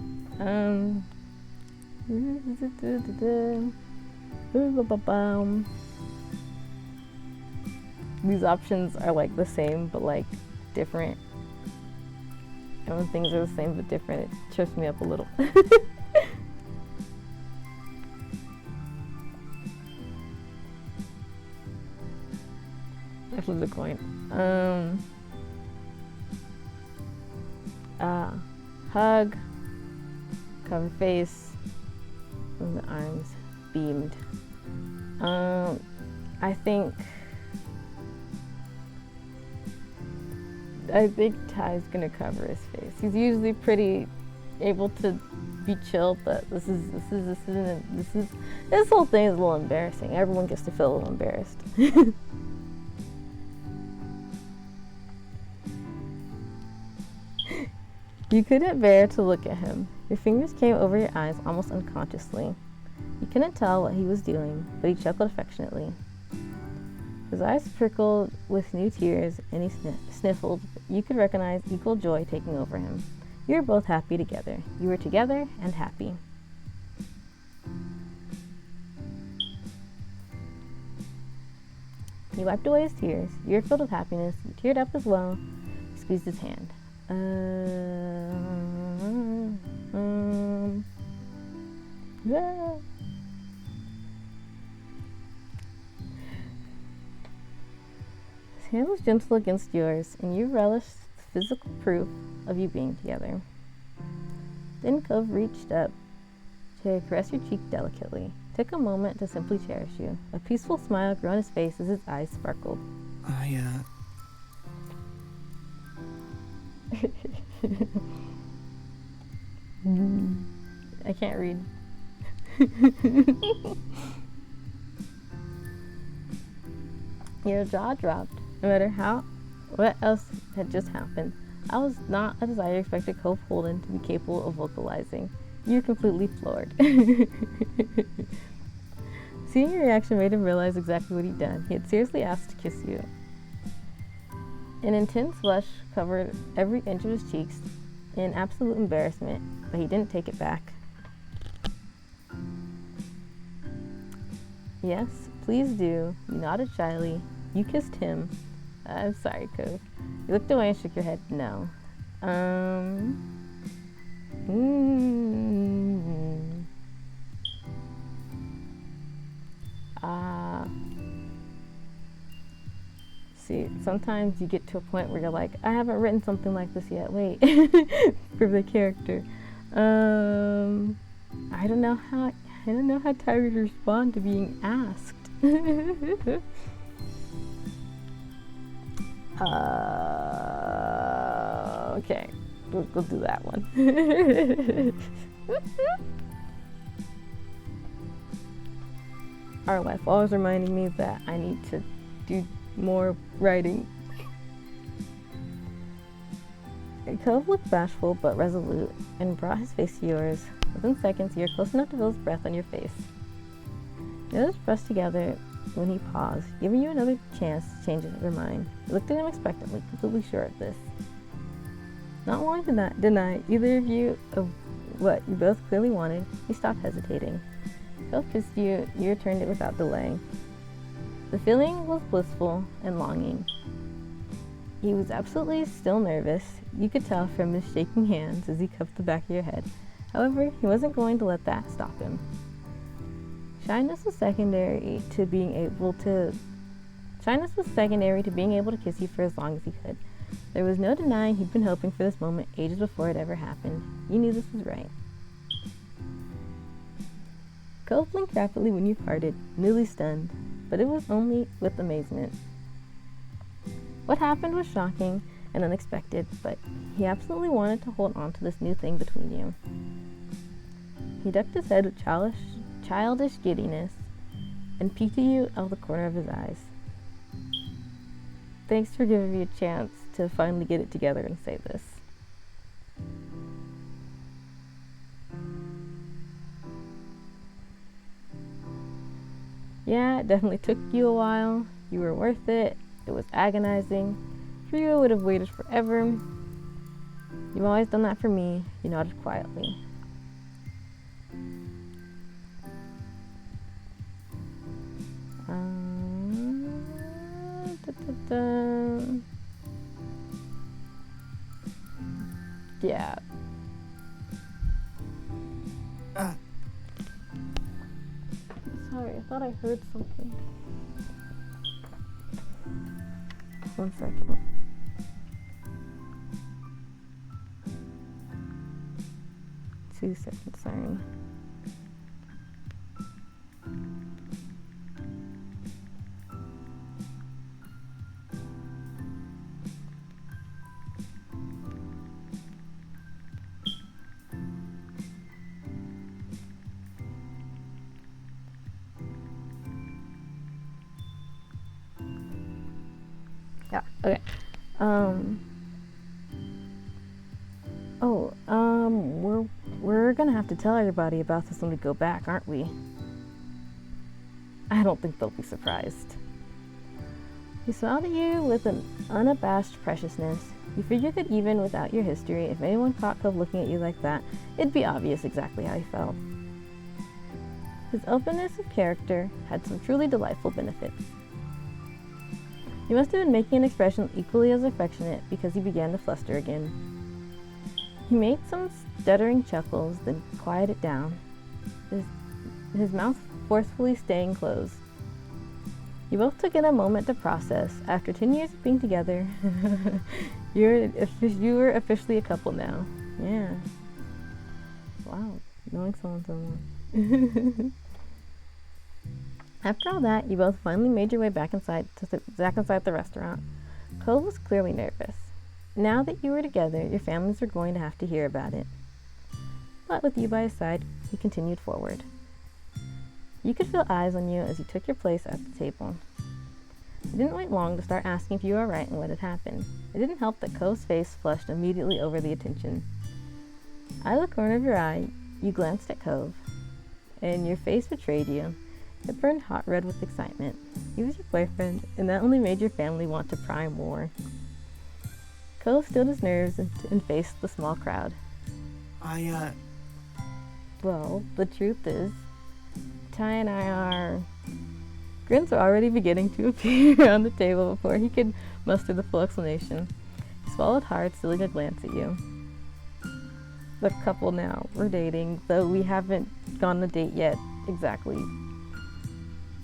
These options are like the same, but like different. And when things are the same but different, it trips me up a little. I flipped the coin. Hug, cover face, and the arms beamed. I think Ty's gonna cover his face. He's usually pretty able to be chill, but this whole thing is a little embarrassing. Everyone gets to feel a little embarrassed. You couldn't bear to look at him. Your fingers came over your eyes almost unconsciously. You couldn't tell what he was doing, but he chuckled affectionately. His eyes prickled with new tears, and he sniffled. You could recognize equal joy taking over him. You were both happy together. You were together and happy. He wiped away his tears. You were filled with happiness. You teared up as well. squeezed his hand. Yeah. His hand was gentle against yours, and you relished the physical proof of you being together. Then Cove reached up to caress your cheek delicately, took a moment to simply cherish you. A peaceful smile grew on his face as his eyes sparkled. I can't read. Your jaw dropped. No matter what else had just happened, I was not a desire expected Cove Holden to be capable of vocalizing. You're completely floored. Seeing your reaction made him realize exactly what he'd done. He had seriously asked to kiss you. An intense blush covered every inch of his cheeks in absolute embarrassment, but he didn't take it back. Yes, please do. You nodded shyly. You kissed him. I'm sorry, Cove. You looked away and shook your head. No. See, sometimes you get to a point where you're like, I haven't written something like this yet. Wait, for the character. I don't know how Tyra to respond to being asked. Okay, we'll do that one. Our life always reminding me that I need to do more writing. Cove looked bashful but resolute and brought his face to yours. Within seconds, you were close enough to feel his breath on your face. Your lips pressed together when he paused, giving you another chance to change your mind. You looked at him expectantly, completely sure of this. Not wanting to deny either of you of what you both clearly wanted, he stopped hesitating. Cove kissed you, you returned it without delay. The feeling was blissful and longing. He was absolutely still nervous. You could tell from his shaking hands as he cupped the back of your head. However, he wasn't going to let that stop him. Shyness was secondary to being able to kiss you for as long as he could. There was no denying he'd been hoping for this moment ages before it ever happened. You knew this was right. Cove blinked rapidly when you parted, newly stunned, but it was only with amazement. What happened was shocking and unexpected, but he absolutely wanted to hold on to this new thing between you. He ducked his head with childish giddiness and peeked at you out of the corner of his eyes. Thanks for giving me a chance to finally get it together and say this. Yeah, it definitely took you a while. You were worth it. It was agonizing. For you, I would have waited forever. You've always done that for me. You nodded quietly. Yeah. Sorry, I thought I heard something. 1 second. Two seconds, sorry. Yeah, okay. We're gonna have to tell everybody about this when we go back, aren't we? I don't think they'll be surprised. He smiled at you with an unabashed preciousness. You figured that even without your history, if anyone caught Cove looking at you like that, it'd be obvious exactly how he felt. His openness of character had some truly delightful benefits. He must have been making an expression equally as affectionate because he began to fluster again. He made some stuttering chuckles, then quieted down, his mouth forcefully staying closed. You both took in a moment to process. After 10 years of being together, you were officially a couple now. Yeah. Wow, knowing someone. After all that, you both finally made your way back inside the restaurant. Cole was clearly nervous. Now that you were together, your families were going to have to hear about it. But with you by his side, he continued forward. You could feel eyes on you as you took your place at the table. You didn't wait long to start asking if you were all right and what had happened. It didn't help that Cove's face flushed immediately over the attention. Out of the corner of your eye, you glanced at Cove, and your face betrayed you. It burned hot red with excitement. He was your boyfriend, and that only made your family want to pry more. Cove stilled his nerves and faced the small crowd. Well, the truth is, Ty and I are... Grins were already beginning to appear on the table before he could muster the full explanation. He swallowed hard, stealing a glance at you. The couple now, we're dating, though we haven't gone on a date yet, exactly.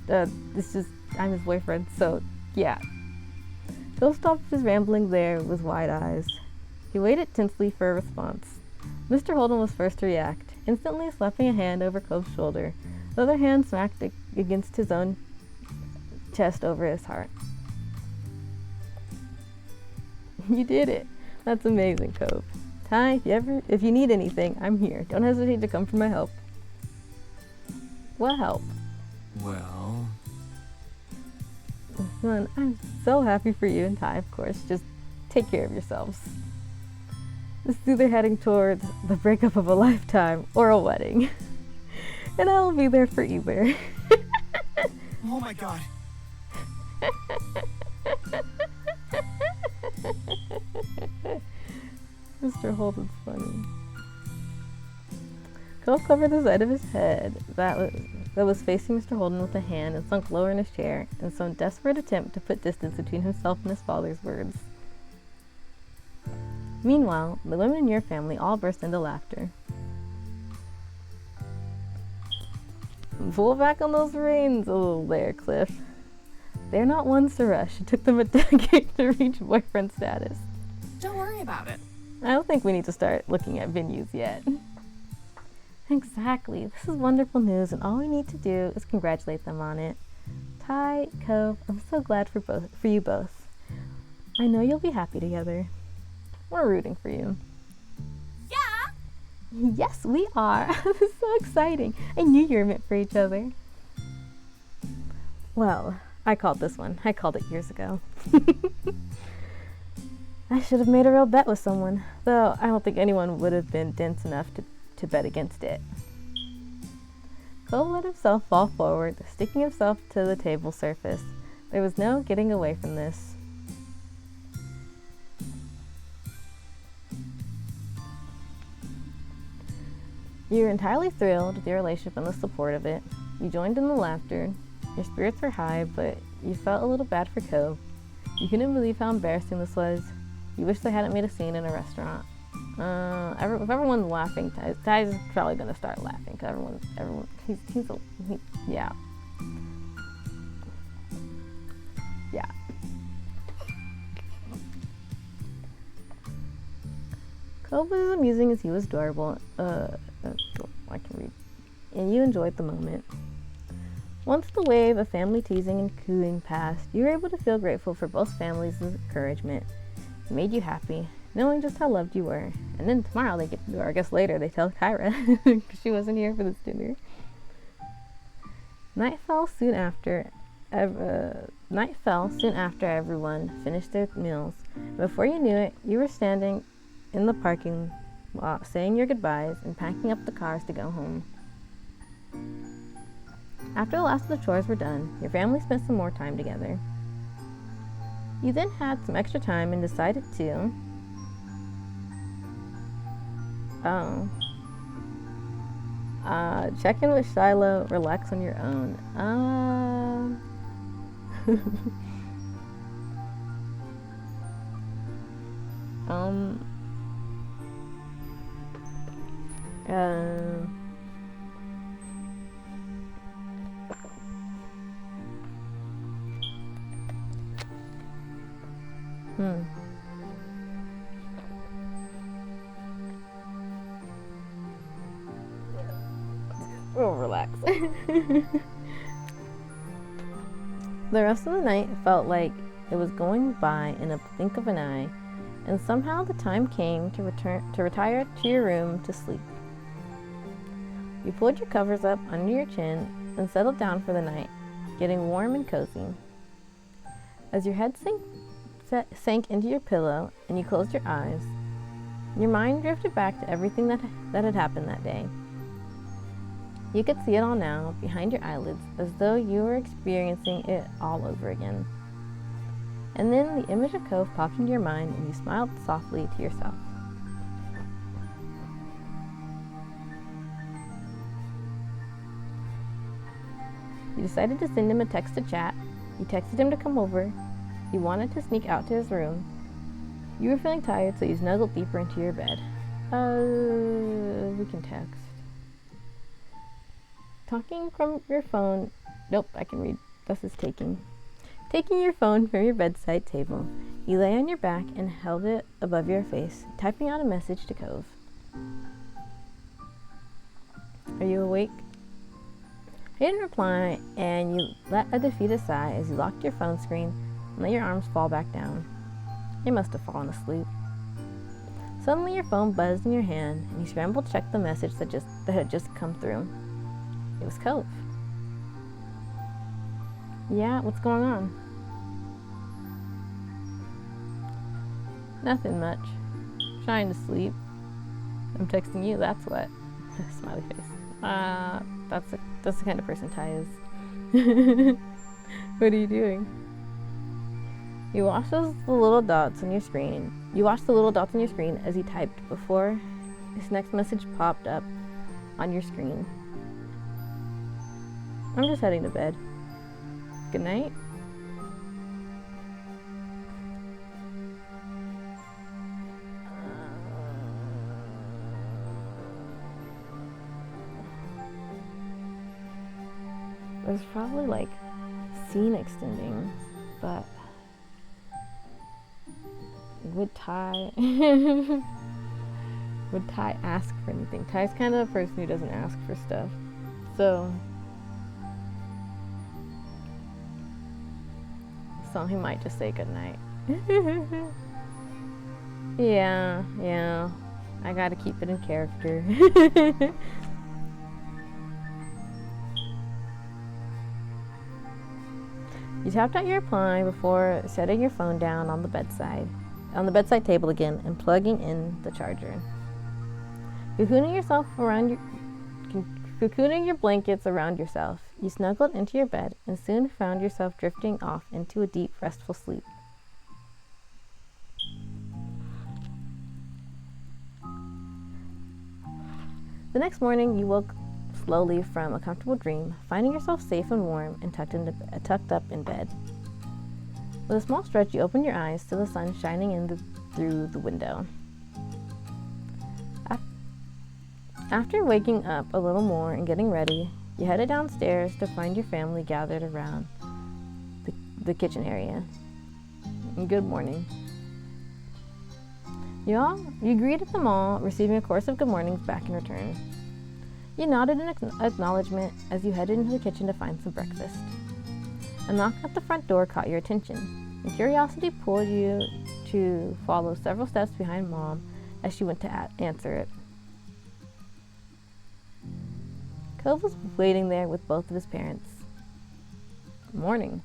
I'm his boyfriend, so yeah. Phil stopped his rambling there with wide eyes. He waited tensely for a response. Mr. Holden was first to react, instantly slapping a hand over Cove's shoulder. The other hand smacked against his own chest over his heart. You did it. That's amazing, Cove. Ty, if you need anything, I'm here. Don't hesitate to come for my help. What help? Well... Son, I'm so happy for you and Ty, of course. Just take care of yourselves. This is either heading towards the breakup of a lifetime or a wedding. And I'll be there for either. Oh my god. Mr. Holden's funny. Cole covered the side of his head that was facing Mr. Holden with a hand and sunk lower in his chair in some desperate attempt to put distance between himself and his father's words. Meanwhile, the women in your family all burst into laughter. Pull back on those reins a little there, Cliff. They're not ones to rush. It took them a decade to reach boyfriend status. Don't worry about it. I don't think we need to start looking at venues yet. Exactly. This is wonderful news, and all we need to do is congratulate them on it. Ty, Cove, I'm so glad for you both. I know you'll be happy together. We're rooting for you. Yeah! Yes, we are. This is so exciting. I knew you were meant for each other. Well, I called this one. I called it years ago. I should have made a real bet with someone, though I don't think anyone would have been dense enough to bet against it. Cole let himself fall forward, sticking himself to the table surface. There was no getting away from this. You were entirely thrilled with your relationship and the support of it. You joined in the laughter. Your spirits were high, but you felt a little bad for Cove. You couldn't believe how embarrassing this was. You wish they hadn't made a scene in a restaurant. If everyone's laughing, Ty's probably gonna start laughing because yeah. Cove was as amusing as he was adorable. I can read. And you enjoyed the moment. Once the wave of family teasing and cooing passed, you were able to feel grateful for both families' encouragement. It made you happy, knowing just how loved you were. And then tomorrow or I guess later, they tell Kyra because she wasn't here for this dinner. Night fell soon after everyone finished their meals. Before you knew it, you were standing in the parking lot, saying your goodbyes and packing up the cars to go home. After the last of the chores were done, your family spent some more time together. You then had some extra time and decided to check in with Shiloh, relax on your own. Um. Uh. Hmm. Oh, relax. The rest of the night felt like it was going by in a blink of an eye, and somehow the time came to retire to your room to sleep. You pulled your covers up under your chin and settled down for the night, getting warm and cozy. As your head sank into your pillow and you closed your eyes, your mind drifted back to everything that had happened that day. You could see it all now, behind your eyelids, as though you were experiencing it all over again. And then the image of Cove popped into your mind and you smiled softly to yourself. You decided to send him a text to chat. You texted him to come over. You wanted to sneak out to his room. You were feeling tired, so you snuggled deeper into your bed. We can text. Talking from your phone. Nope, I can read. This is taking. Taking your phone from your bedside table, you lay on your back and held it above your face, typing out a message to Cove. Are you awake? He didn't reply, and you let a defeated sigh as you locked your phone screen and let your arms fall back down. You must have fallen asleep. Suddenly your phone buzzed in your hand, and you scrambled to check the message that had just come through. It was Cove. Yeah, what's going on? Nothing much. Trying to sleep. I'm texting you, that's what. Smiley face. That's the kind of person Ty is. What are you doing? You watched the little dots on your screen. As he typed before his next message popped up on your screen. I'm just heading to bed. Good night. There's probably like scene extending, but would Ty ask for anything? Ty's kind of a person who doesn't ask for stuff, so he might just say goodnight. Yeah, I gotta keep it in character. You tapped out your reply before setting your phone down on the bedside table again and plugging in the charger. Cocooning your blankets around yourself, you snuggled into your bed and soon found yourself drifting off into a deep, restful sleep. The next morning, you woke slowly from a comfortable dream, finding yourself safe and warm and tucked up in bed. With a small stretch, you opened your eyes to the sun shining in through the window. After waking up a little more and getting ready, you headed downstairs to find your family gathered around the kitchen area. Good morning. You greeted them all, receiving a chorus of good mornings back in return. You nodded in acknowledgement as you headed into the kitchen to find some breakfast. A knock at the front door caught your attention, and curiosity pulled you to follow several steps behind Mom as she went to answer it. Cove was waiting there with both of his parents. Morning.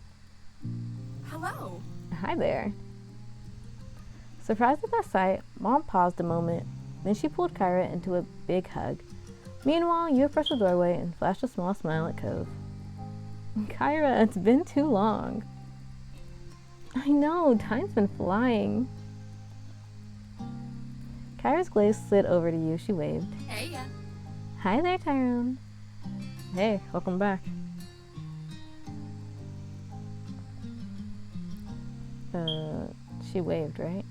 Hello. Hi there. Surprised at that sight, Mom paused a moment, then she pulled Kyra into a big hug. Meanwhile, you approached the doorway and flashed a small smile at Cove. Kyra, it's been too long. I know, time's been flying. Kyra's glaze slid over to you. She waved. Hey, ya. Hi there, Tyrone. Hey, welcome back. She waved, right?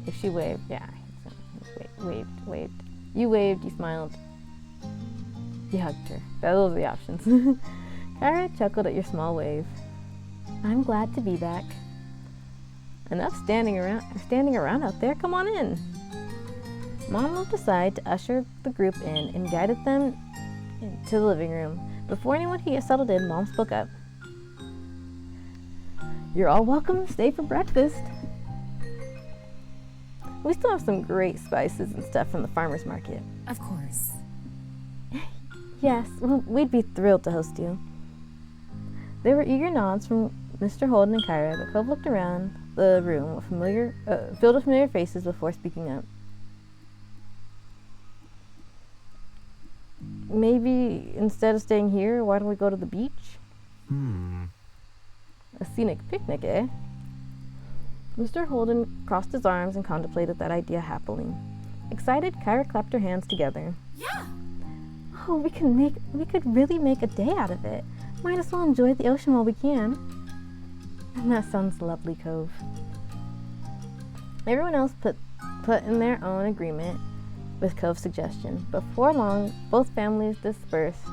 If she waved, yeah. Waved. You waved, you smiled. You hugged her. Those are the options. Kyra chuckled at your small wave. I'm glad to be back. Enough standing around out there. Come on in. Mom moved aside to usher the group in and guided them into the living room. Before anyone had settled in, Mom spoke up. You're all welcome to stay for breakfast. We still have some great spices and stuff from the farmer's market. Of course. Yes, well, we'd be thrilled to host you. There were eager nods from Mr. Holden and Kyra, but Cove looked around the room with filled with familiar faces before speaking up. Maybe instead of staying here, why don't we go to the beach? A scenic picnic, eh? Mr. Holden crossed his arms and contemplated that idea happily. Excited, Kyra clapped her hands together. Yeah! Oh, we could really make a day out of it. Might as well enjoy the ocean while we can. And that sounds lovely, Cove. Everyone else put in their own agreement with Cove's suggestion. Before long, both families dispersed,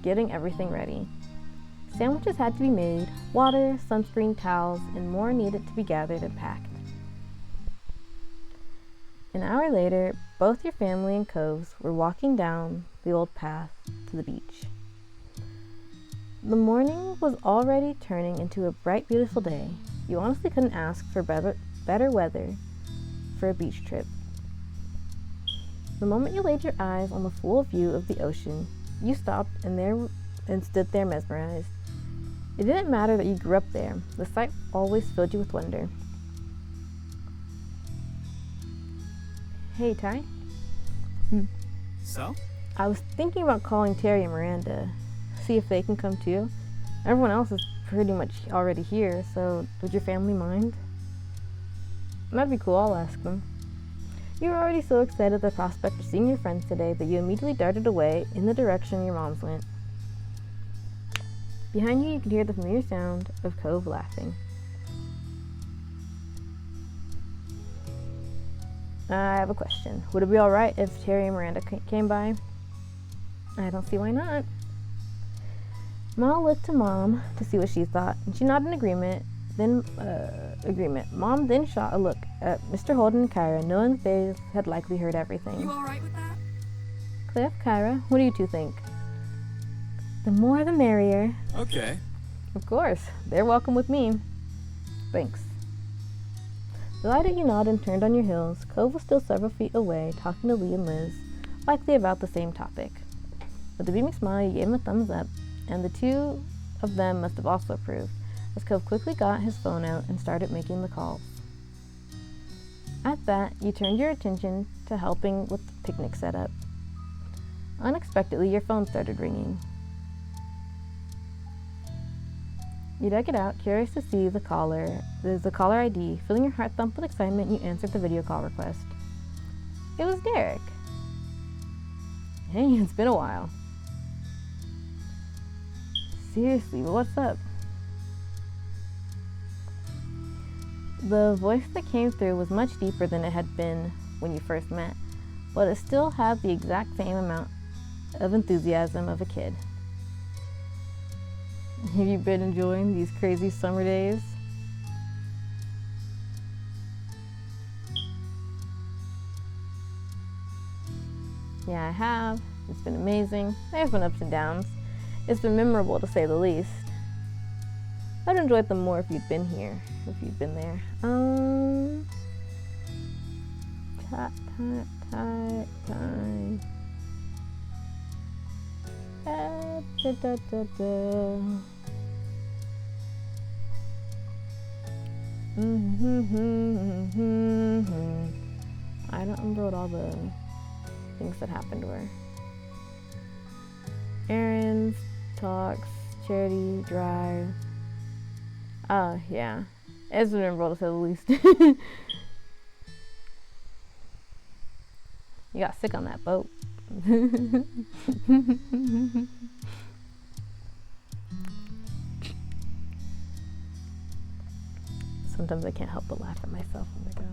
getting everything ready. Sandwiches had to be made, water, sunscreen, towels, and more needed to be gathered and packed. An hour later, both your family and Cove's were walking down the old path to the beach. The morning was already turning into a bright, beautiful day. You honestly couldn't ask for better weather for a beach trip. The moment you laid your eyes on the full view of the ocean, you stopped and stood there mesmerized. It didn't matter that you grew up there. The sight always filled you with wonder. Hey, Ty. So? I was thinking about calling Terry and Miranda, see if they can come too. Everyone else is pretty much already here, so would your family mind? That'd be cool, I'll ask them. You were already so excited at the prospect of seeing your friends today that you immediately darted away in the direction your moms went. Behind you could hear the familiar sound of Cove laughing. I have a question. Would it be alright if Terry and Miranda came by? I don't see why not. Ma looked to Mom to see what she thought, and she nodded in agreement. Mom then shot a look at Mr. Holden and Kyra, knowing they had likely heard everything. You alright with that? Cliff, Kyra, what do you two think? The more the merrier. Okay. Of course, they're welcome with me. Thanks. Delighted you nodded and turned on your heels, Cove was still several feet away, talking to Lee and Liz, likely about the same topic. With a beaming smile, you gave him a thumbs up, and the two of them must have also approved, as Cove quickly got his phone out and started making the calls. At that, you turned your attention to helping with the picnic setup. Unexpectedly, your phone started ringing. You dug it out, curious to see the caller ID. Feeling your heart thump with excitement, you answered the video call request. It was Derek. Hey, it's been a while. Seriously, what's up? The voice that came through was much deeper than it had been when you first met, but it still had the exact same amount of enthusiasm of a kid. Have you been enjoying these crazy summer days? Yeah, I have. It's been amazing. There's been ups and downs. It's been memorable to say the least. I'd enjoyed them more if you'd been here, if you'd been there. Time. I don't remember what all the things that happened were. Errands, talks, charity, drive. Oh, yeah. It's been memorable to say the least. You got sick on that boat. Sometimes I can't help but laugh at myself. Oh my gosh.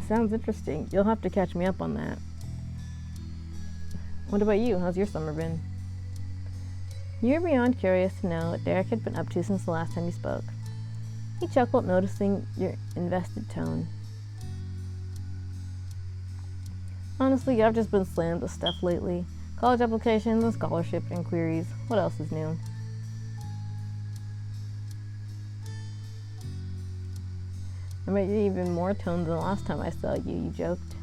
Sounds interesting. You'll have to catch me up on that. What about you? How's your summer been? You were beyond curious to know what Derek had been up to since the last time you spoke. He chuckled, noticing your invested tone. Honestly, I've just been slammed with stuff lately. College applications and scholarship inquiries. What else is new? I bet you're even more toned than the last time I saw you, you joked.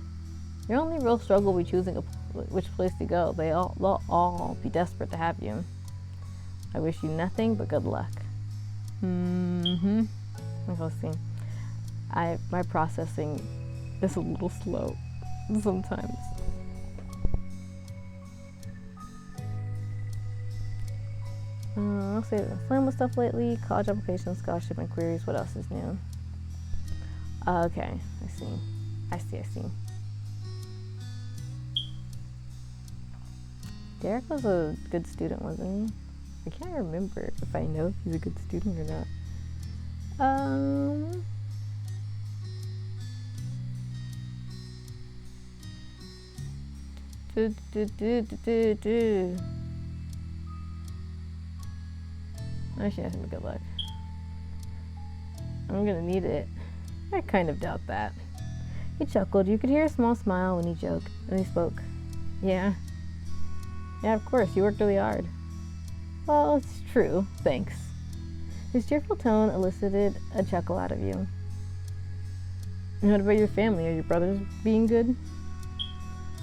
Your only real struggle will be choosing which place to go. They'll all be desperate to have you. I wish you nothing but good luck. Let's see. My processing is a little slow sometimes. I'll say slam with stuff lately. College applications, scholarship inquiries. What else is new? Okay, I see. Derek was a good student, wasn't he? I can't remember if I know if he's a good student or not. I should have him good luck. I'm gonna need it. I kind of doubt that. He chuckled. You could hear a small smile when he spoke. Yeah, of course, you worked really hard. Well, it's true, thanks. His cheerful tone elicited a chuckle out of you. And what about your family? Are your brothers being good?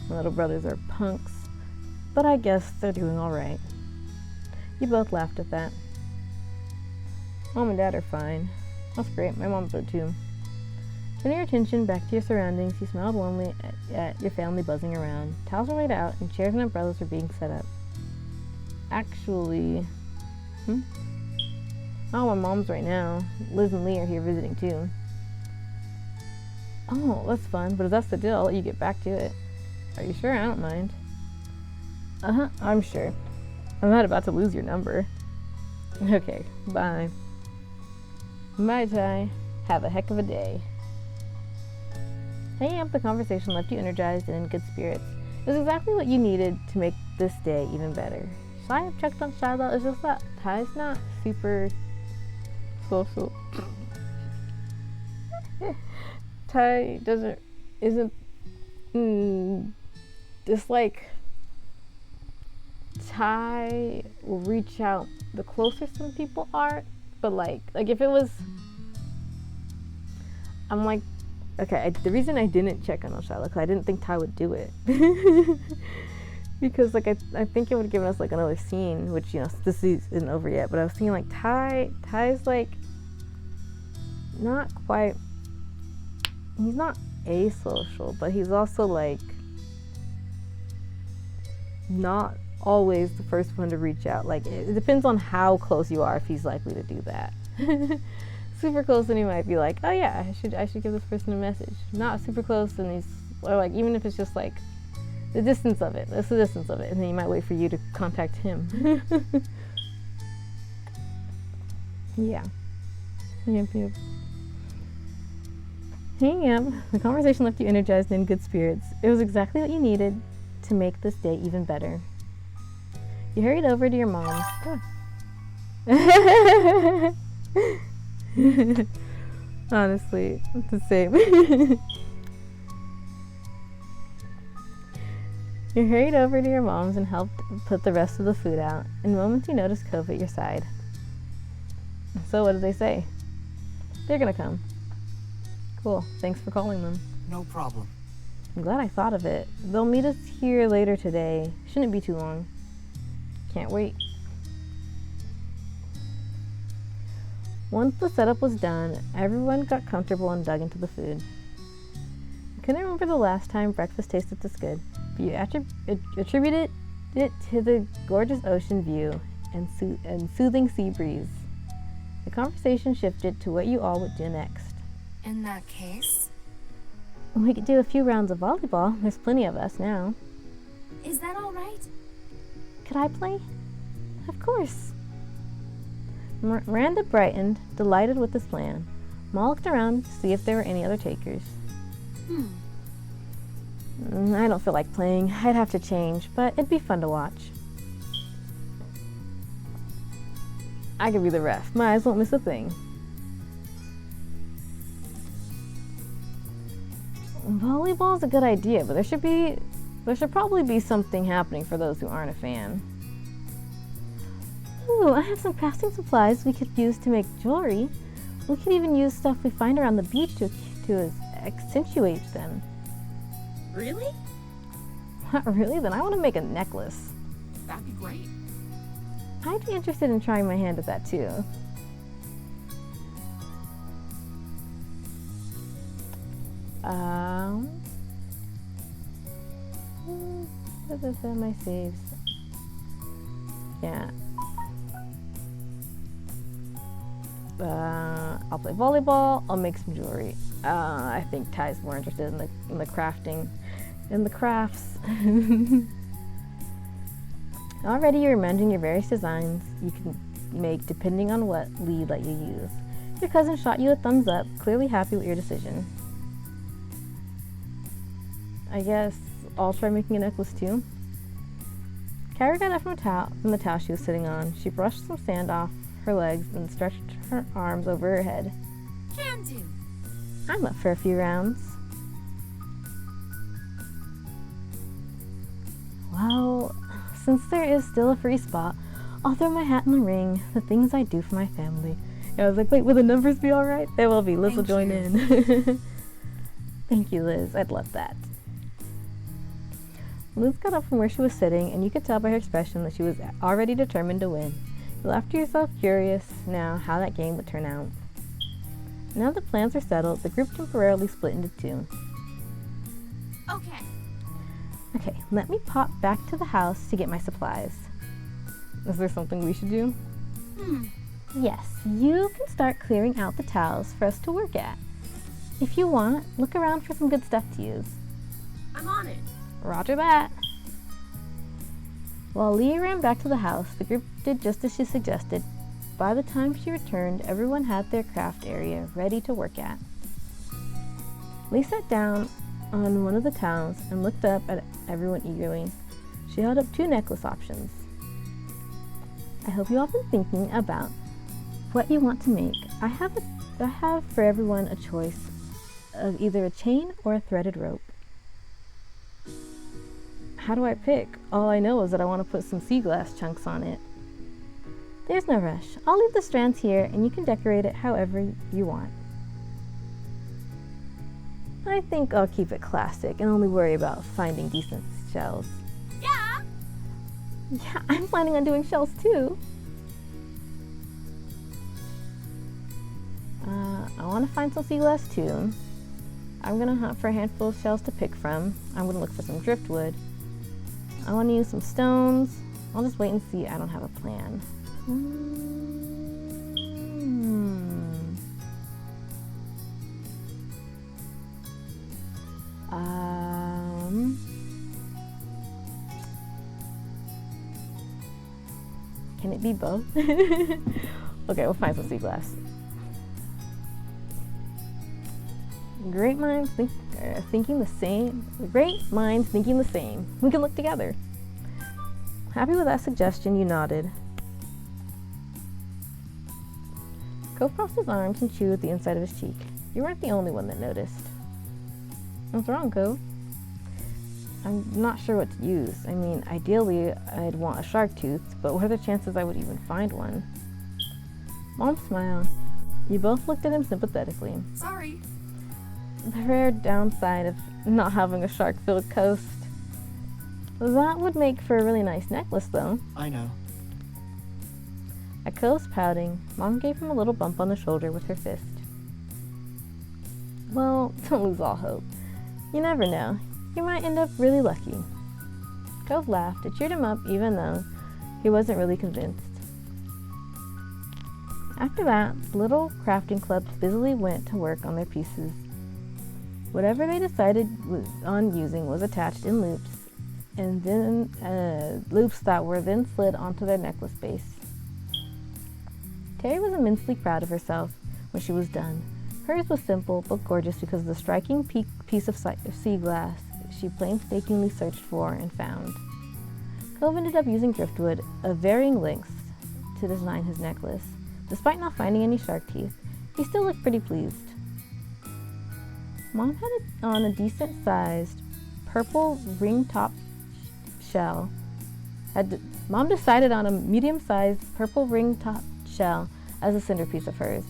My little brothers are punks, but I guess they're doing all right. You both laughed at that. Mom and Dad are fine. That's great, my mom's are too. Turning your attention back to your surroundings, you smiled warmly at your family buzzing around. Towels were laid out and chairs and umbrellas were being set up. Actually, oh, my mom's right now. Liz and Lee are here visiting too. Oh, that's fun, but if that's the deal, I'll let you get back to it. Are you sure? I don't mind. I'm sure. I'm not about to lose your number. Okay, bye. Bye, Ty. Have a heck of a day. Hanging up the conversation left you energized and in good spirits. It was exactly what you needed to make this day even better. Should I have checked on Shiloh? It's just that Ty's not super social. Ty isn't just like Ty will reach out the closer some people are, but like if it was, I'm like, okay, the reason I didn't check on Shiloh because I didn't think Ty would do it. Because like I think it would have given us like another scene, which this season isn't over yet, but I was thinking like Ty's like not quite, he's not asocial, but he's also like not always the first one to reach out. Like it depends on how close you are if he's likely to do that. Super close and he might be like, oh yeah, I should give this person a message. Not super close and he's, or like even if it's just like the distance of it, that's the distance of it, and then he might wait for you to contact him. Yeah. Yep. Hanging up, the conversation left you energized and in good spirits. It was exactly what you needed to make this day even better. You hurried over to your mom's. Honestly, it's the same. You hurried over to your mom's and helped put the rest of the food out. In moments you noticed Cove at your side. So what did they say? They're gonna come. Cool, thanks for calling them. No problem. I'm glad I thought of it. They'll meet us here later today. Shouldn't be too long. Can't wait. Once the setup was done, everyone got comfortable and dug into the food. You couldn't remember the last time breakfast tasted this good, but you attributed it to the gorgeous ocean view and soothing sea breeze. The conversation shifted to what you all would do next. In that case, We could do a few rounds of volleyball. There's plenty of us now. is that all right? Could I play? Of course. Miranda brightened, delighted with this plan. Ma looked around to see if there were any other takers. I don't feel like playing. I'd have to change, but it'd be fun to watch. I could be the ref. My eyes won't miss a thing. Volleyball's a good idea, but there should probably be something happening for those who aren't a fan. Ooh, I have some crafting supplies we could use to make jewelry. We could even use stuff we find around the beach to accentuate them. Really? Not really? Then I want to make a necklace. That'd be great. I'd be interested in trying my hand at that too. What is that? My saves. Yeah. I'll play volleyball. I'll make some jewelry. I think Ty's more interested in the crafting, in the crafts. Already you're amending your various designs you can make depending on what lead let you use. Your cousin shot you a thumbs up, clearly happy with your decision. I guess I'll try making a necklace too. Kara got up from the towel she was sitting on. She brushed some sand off her legs and stretched her arms over her head. Can do. I'm up for a few rounds. Well, since there is still a free spot, I'll throw my hat in the ring, the things I do for my family. And I was like, wait, will the numbers be all right? They will be. Liz will join in. Thank you, Liz. I'd love that. Liz got up from where she was sitting, and you could tell by her expression that she was already determined to win. You laughed to yourself, curious now how that game would turn out. Now that plans are settled, the group temporarily split into two. Okay, let me pop back to the house to get my supplies. Is there something we should do? Yes, you can start clearing out the towels for us to work at. If you want, look around for some good stuff to use. I'm on it. Roger that. While Leah ran back to the house, the group did just as she suggested. By the time she returned, everyone had their craft area ready to work at. Lee sat down on one of the towels and looked up at everyone eagerly. She held up two necklace options. I hope you all been thinking about what you want to make. I have for everyone a choice of either a chain or a threaded rope. How do I pick? All I know is that I want to put some sea glass chunks on it. There's no rush. I'll leave the strands here and you can decorate it however you want. I think I'll keep it classic and only worry about finding decent shells. Yeah. Yeah, I'm planning on doing shells too. I want to find some sea glass too. I'm going to hunt for a handful of shells to pick from. I'm going to look for some driftwood. I want to use some stones. I'll just wait and see. I don't have a plan. Can it be both? Okay, we'll find some sea glass. Great minds thinking the same. Great minds thinking the same. We can look together. Happy with that suggestion, you nodded. Cove crossed his arms and chewed at the inside of his cheek. You weren't the only one that noticed. What's wrong, Cove? I'm not sure what to use. I mean, ideally, I'd want a shark tooth, but what are the chances I would even find one? Mom smiled. You both looked at him sympathetically. Sorry. The rare downside of not having a shark-filled coast. That would make for a really nice necklace, though. I know. At Cove's pouting, Mom gave him a little bump on the shoulder with her fist. Well, don't lose all hope. You never know. You might end up really lucky. Cove laughed. It cheered him up, even though he wasn't really convinced. After that, the little crafting club busily went to work on their pieces. Whatever they decided on using was attached in loops, and then loops that were then slid onto their necklace base. Terry was immensely proud of herself when she was done. Hers was simple but gorgeous because of the striking piece of sea glass she painstakingly searched for and found. Cove ended up using driftwood of varying lengths to design his necklace. Despite not finding any shark teeth, he still looked pretty pleased. Mom had it on a decent-sized purple ring-top shell. Mom decided on a medium-sized purple ring-top shell as a centerpiece of hers,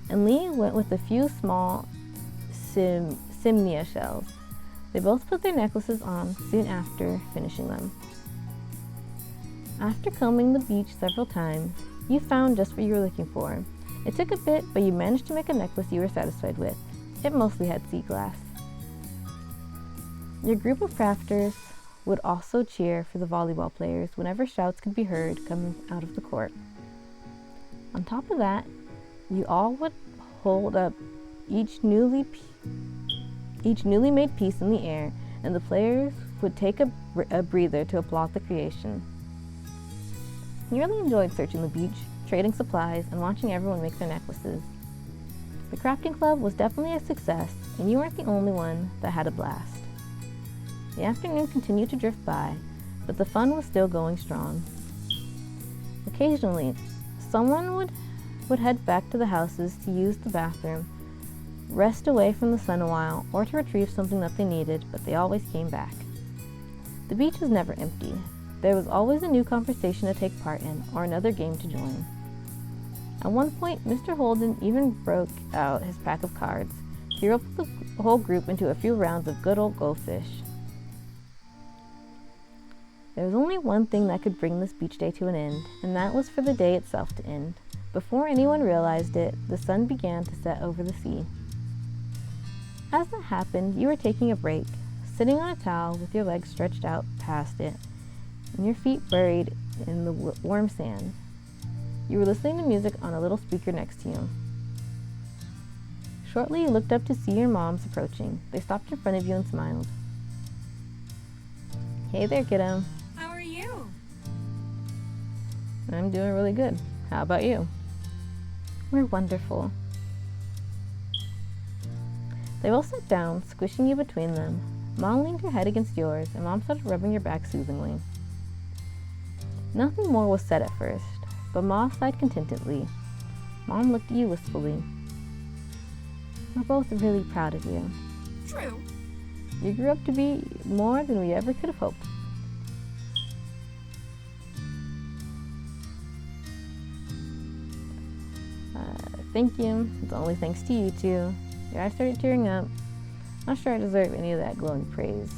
and Lee went with a few small Simnia shells. They both put their necklaces on soon after finishing them. After combing the beach several times, you found just what you were looking for. It took a bit, but you managed to make a necklace you were satisfied with. It mostly had sea glass. Your group of crafters would also cheer for the volleyball players whenever shouts could be heard coming out of the court. On top of that, you all would hold up each newly made piece in the air, and the players would take a breather to applaud the creation. You really enjoyed searching the beach, trading supplies, and watching everyone make their necklaces. The crafting club was definitely a success, and you weren't the only one that had a blast. The afternoon continued to drift by, but the fun was still going strong. Occasionally, someone would head back to the houses to use the bathroom, rest away from the sun a while, or to retrieve something that they needed, but they always came back. The beach was never empty. There was always a new conversation to take part in, or another game to join. At one point, Mr. Holden even broke out his pack of cards. He roped the whole group into a few rounds of good old goldfish. There was only one thing that could bring this beach day to an end, and that was for the day itself to end. Before anyone realized it, the sun began to set over the sea. As that happened, you were taking a break, sitting on a towel with your legs stretched out past it, and your feet buried in the warm sand. You were listening to music on a little speaker next to you. Shortly, you looked up to see your moms approaching. They stopped in front of you and smiled. Hey there, kiddo. How are you? I'm doing really good. How about you? We're wonderful. They all sat down, squishing you between them. Mom leaned her head against yours, and Mom started rubbing your back soothingly. Nothing more was said at first, but Ma sighed contentedly. Mom looked at you wistfully. We're both really proud of you. True. You grew up to be more than we ever could have hoped. Thank you. It's only thanks to you two. Your eyes started tearing up. Not sure I deserve any of that glowing praise.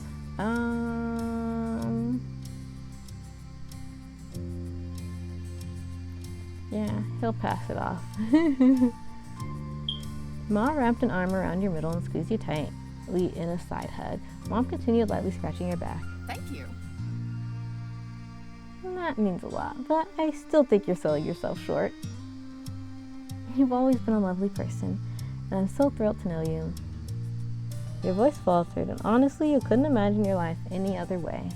Yeah, he'll pass it off. Ma wrapped an arm around your middle and squeezed you tightly in a side hug. Mom continued lightly scratching your back. Thank you. That means a lot, but I still think you're selling yourself short. You've always been a lovely person, and I'm so thrilled to know you. Your voice faltered, and honestly, you couldn't imagine your life any other way.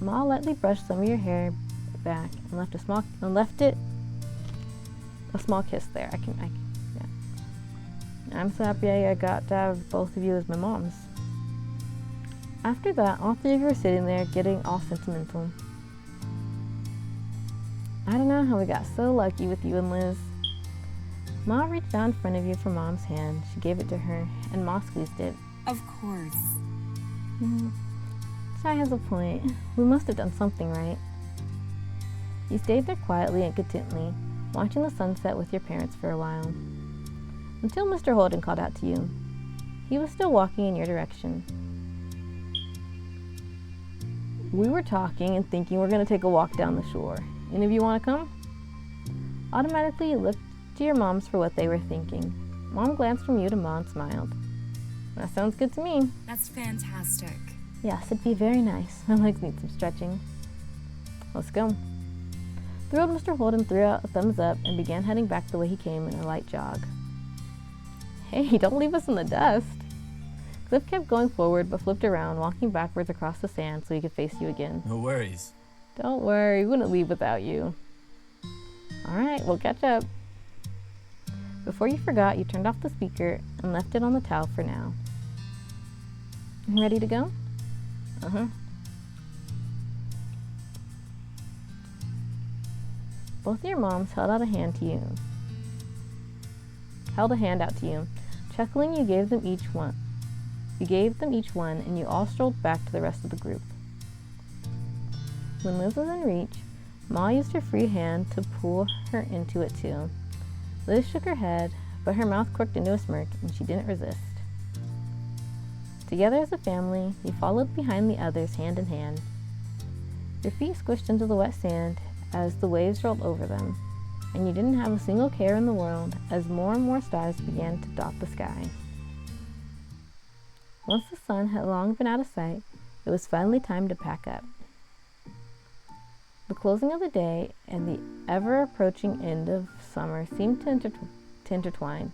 Ma lightly brushed some of your hair back and left it a small kiss there. Yeah. I'm so happy I got to have both of you as my moms. After that, all three of you were sitting there getting all sentimental. I don't know how we got so lucky with you and Liz. Ma reached down in front of you for Mom's hand. She gave it to her, and Ma squeezed it. Of course. Shai has a point. We must have done something right. You stayed there quietly and contently, watching the sunset with your parents for a while, until Mr. Holden called out to you. He was still walking in your direction. We were talking and thinking we're going to take a walk down the shore. Any of you want to come? Automatically, you looked to your moms for what they were thinking. Mom glanced from you to Ma and smiled. That sounds good to me. That's fantastic. Yes, it'd be very nice. My legs need some stretching. Let's go. Thrilled, Mr. Holden threw out a thumbs up and began heading back the way he came in a light jog. Hey, don't leave us in the dust. Cliff kept going forward but flipped around, walking backwards across the sand so he could face you again. No worries. Don't worry, we wouldn't leave without you. Alright, we'll catch up. Before you forgot, you turned off the speaker and left it on the towel for now. Ready to go? Uh-huh. Both your moms held a hand out to you. Chuckling, you gave them each one. And you all strolled back to the rest of the group. When Liz was in reach, Ma used her free hand to pull her into it too. Liz shook her head, but her mouth quirked into a smirk, and she didn't resist. Together as a family, you followed behind the others hand in hand. Your feet squished into the wet sand as the waves rolled over them, and you didn't have a single care in the world as more and more stars began to dot the sky. Once the sun had long been out of sight, it was finally time to pack up. The closing of the day and the ever-approaching end of summer seemed to intertwine.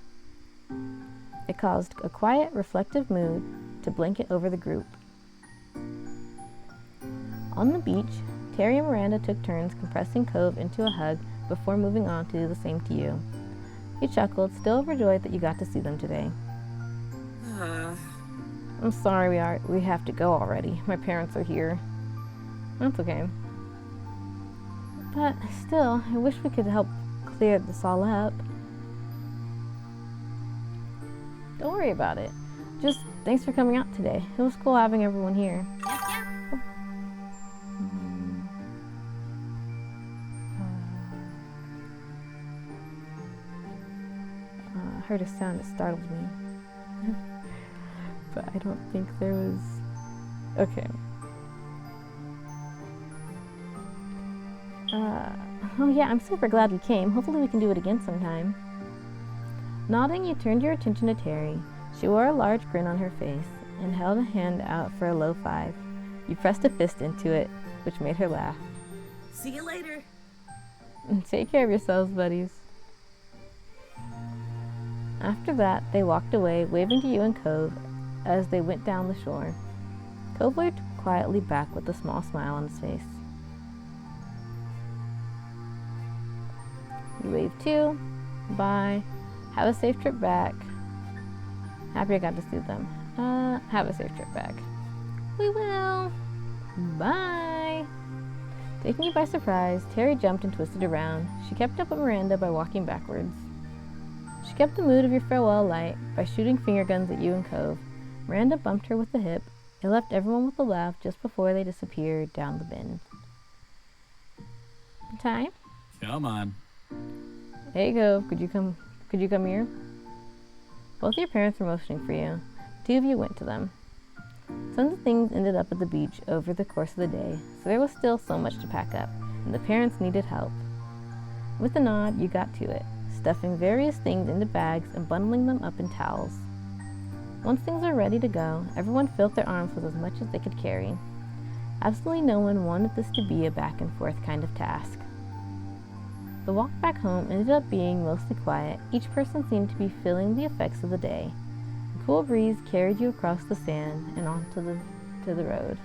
It caused a quiet, reflective mood to blanket over the group. On the beach, Terry and Miranda took turns compressing Cove into a hug before moving on to do the same to you. You chuckled, still overjoyed that you got to see them today. I'm sorry we have to go already. My parents are here. That's okay. But still, I wish we could help clear this all up. Don't worry about it. Just thanks for coming out today. It was cool having everyone here. I heard a sound that startled me. But I don't think there was... Okay. Oh yeah, I'm super glad we came. Hopefully we can do it again sometime. Nodding, you turned your attention to Terry. She wore a large grin on her face and held a hand out for a low five. You pressed a fist into it, which made her laugh. See you later. Take care of yourselves, buddies. After that, they walked away, waving to you and Cove as they went down the shore. Cove waved quietly back with a small smile on his face. You waved too. Bye. Have a safe trip back. Happy I got to see them. Have a safe trip back. We will. Bye. Taking you by surprise, Terry jumped and twisted around. She kept up with Miranda by walking backwards. She kept the mood of your farewell light by shooting finger guns at you and Cove. Miranda bumped her with the hip. It left everyone with a laugh just before they disappeared down the bend. Time? Come on. There you go. Could you come here? Both your parents were motioning for you. Two of you went to them. Tons of things ended up at the beach over the course of the day, so there was still so much to pack up, and the parents needed help. With a nod, you got to it, stuffing various things into bags and bundling them up in towels. Once things were ready to go, everyone filled their arms with as much as they could carry. Absolutely no one wanted this to be a back and forth kind of task. The walk back home ended up being mostly quiet. Each person seemed to be feeling the effects of the day. A cool breeze carried you across the sand and onto the road.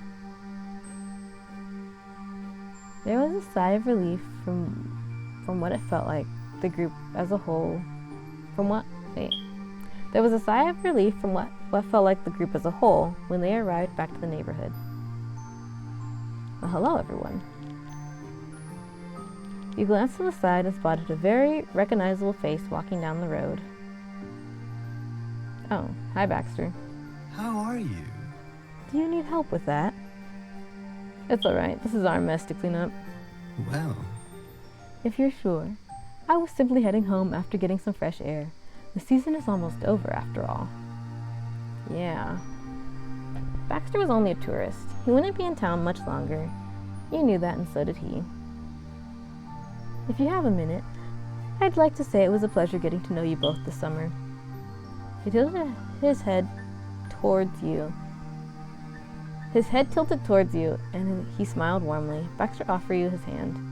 There was a sigh of relief from what it felt like the group as a whole. There was a sigh of relief from what felt like the group as a whole when they arrived back to the neighborhood. Well, hello, everyone. You glanced to the side and spotted a very recognizable face walking down the road. Oh, hi, Baxter. How are you? Do you need help with that? It's alright, this is our mess to clean up. Well, If you're sure. I was simply heading home after getting some fresh air. The season is almost over, after all. Yeah. Baxter was only a tourist. He wouldn't be in town much longer. You knew that, and so did he. If you have a minute, I'd like to say it was a pleasure getting to know you both this summer. He tilted his head towards you. His head tilted towards you, and he smiled warmly. Baxter offered you his hand.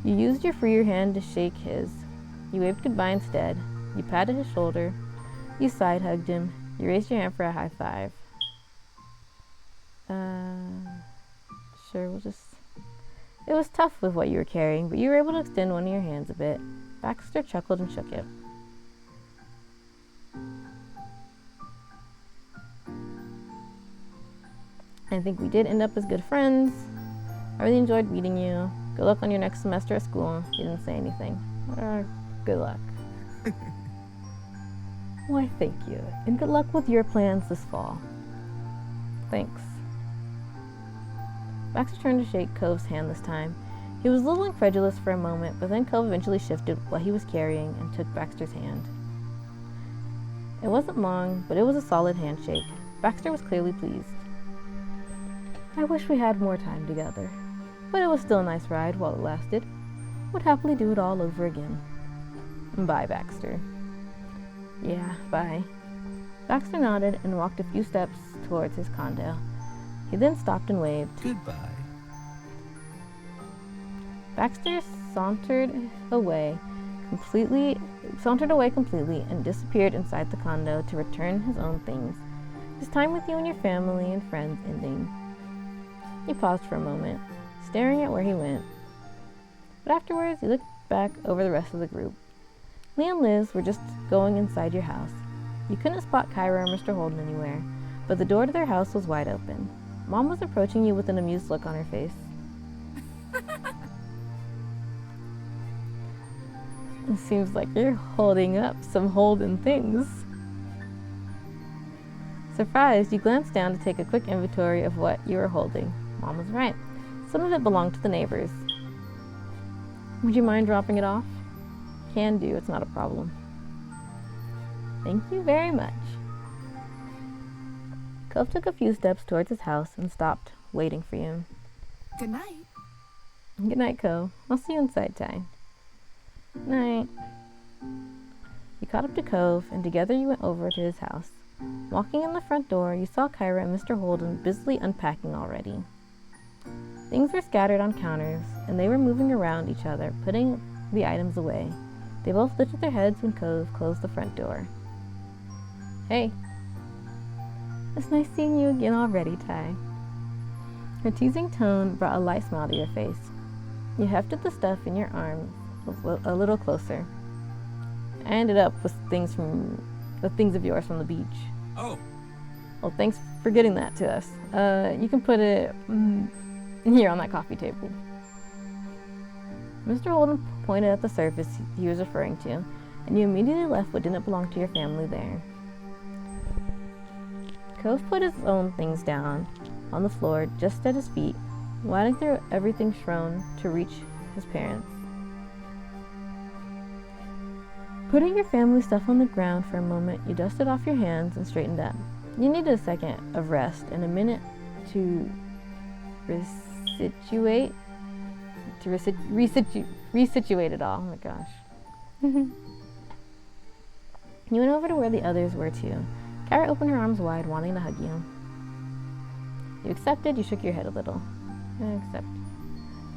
You used your freer hand to shake his. You waved goodbye instead. You patted his shoulder. You side-hugged him. You raised your hand for a high five. Sure, we'll just... It was tough with what you were carrying, but you were able to extend one of your hands a bit. Baxter chuckled and shook it. I think we did end up as good friends. I really enjoyed meeting you. Good luck on your next semester at school. He didn't say anything. Good luck. Why, thank you. And good luck with your plans this fall. Thanks. Baxter turned to shake Cove's hand this time. He was a little incredulous for a moment, but then Cove eventually shifted what he was carrying and took Baxter's hand. It wasn't long, but it was a solid handshake. Baxter was clearly pleased. I wish we had more time together, but it was still a nice ride while it lasted. Would happily do it all over again. Bye, Baxter. Yeah, bye. Baxter nodded and walked a few steps towards his condo. He then stopped and waved. Goodbye. Baxter sauntered away completely and disappeared inside the condo to return his own things. His time with you and your family and friends ending. He paused for a moment, staring at where he went. But afterwards, he looked back over the rest of the group. Lee and Liz were just going inside your house. You couldn't spot Kyra or Mr. Holden anywhere, but the door to their house was wide open. Mom was approaching you with an amused look on her face. It seems like you're holding up some Holden things. Surprised, you glanced down to take a quick inventory of what you were holding. Mom was right. Some of it belonged to the neighbors. Would you mind dropping it off? Can do, it's not a problem. Thank you very much. Cove took a few steps towards his house and stopped, waiting for you. Good night. Good night, Cove. I'll see you inside, Ty. Night. You caught up to Cove, and together you went over to his house. Walking in the front door, you saw Kyra and Mr. Holden busily unpacking already. Things were scattered on counters, and they were moving around each other, putting the items away. They both lifted their heads when Cove closed the front door. Hey. It's nice seeing you again already, Ty. Her teasing tone brought a light smile to your face. You hefted the stuff in your arms a little closer. I ended up with things of yours from the beach. Oh. Well, thanks for getting that to us. You can put it here on that coffee table. Mr. Holden pointed at the surface he was referring to, and you immediately left what didn't belong to your family there. Cove put his own things down on the floor just at his feet, wading through everything thrown to reach his parents. Putting your family stuff on the ground for a moment, you dusted off your hands and straightened up. You needed a second of rest and a minute to resituate it all. Oh my gosh. You went over to where the others were too. Kyra opened her arms wide, wanting to hug you. You accepted, you shook your head a little.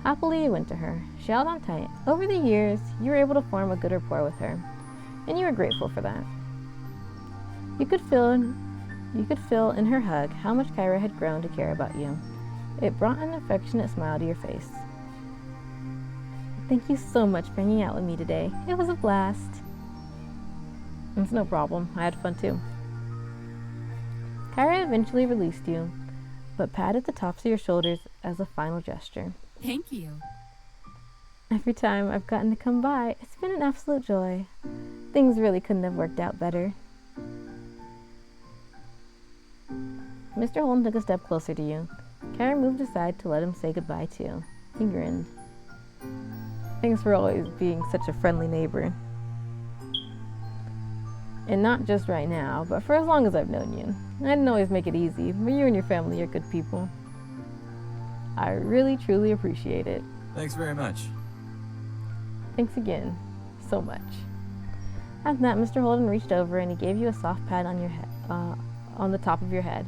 Happily, you went to her. She held on tight. Over the years, you were able to form a good rapport with her, and you were grateful for that. You could feel in her hug how much Kyra had grown to care about you. It brought an affectionate smile to your face. Thank you so much for hanging out with me today. It was a blast. It's no problem. I had fun too. Kyra eventually released you, but patted the tops of your shoulders as a final gesture. Thank you. Every time I've gotten to come by, it's been an absolute joy. Things really couldn't have worked out better. Mr. Holden took a step closer to you. Kyra moved aside to let him say goodbye too. He grinned. Thanks for always being such a friendly neighbor. And not just right now, but for as long as I've known you. I didn't always make it easy, but you and your family are good people. I really, truly appreciate it. Thanks very much. Thanks again, so much. After that, Mr. Holden reached over and he gave you a soft pat on your head, on the top of your head.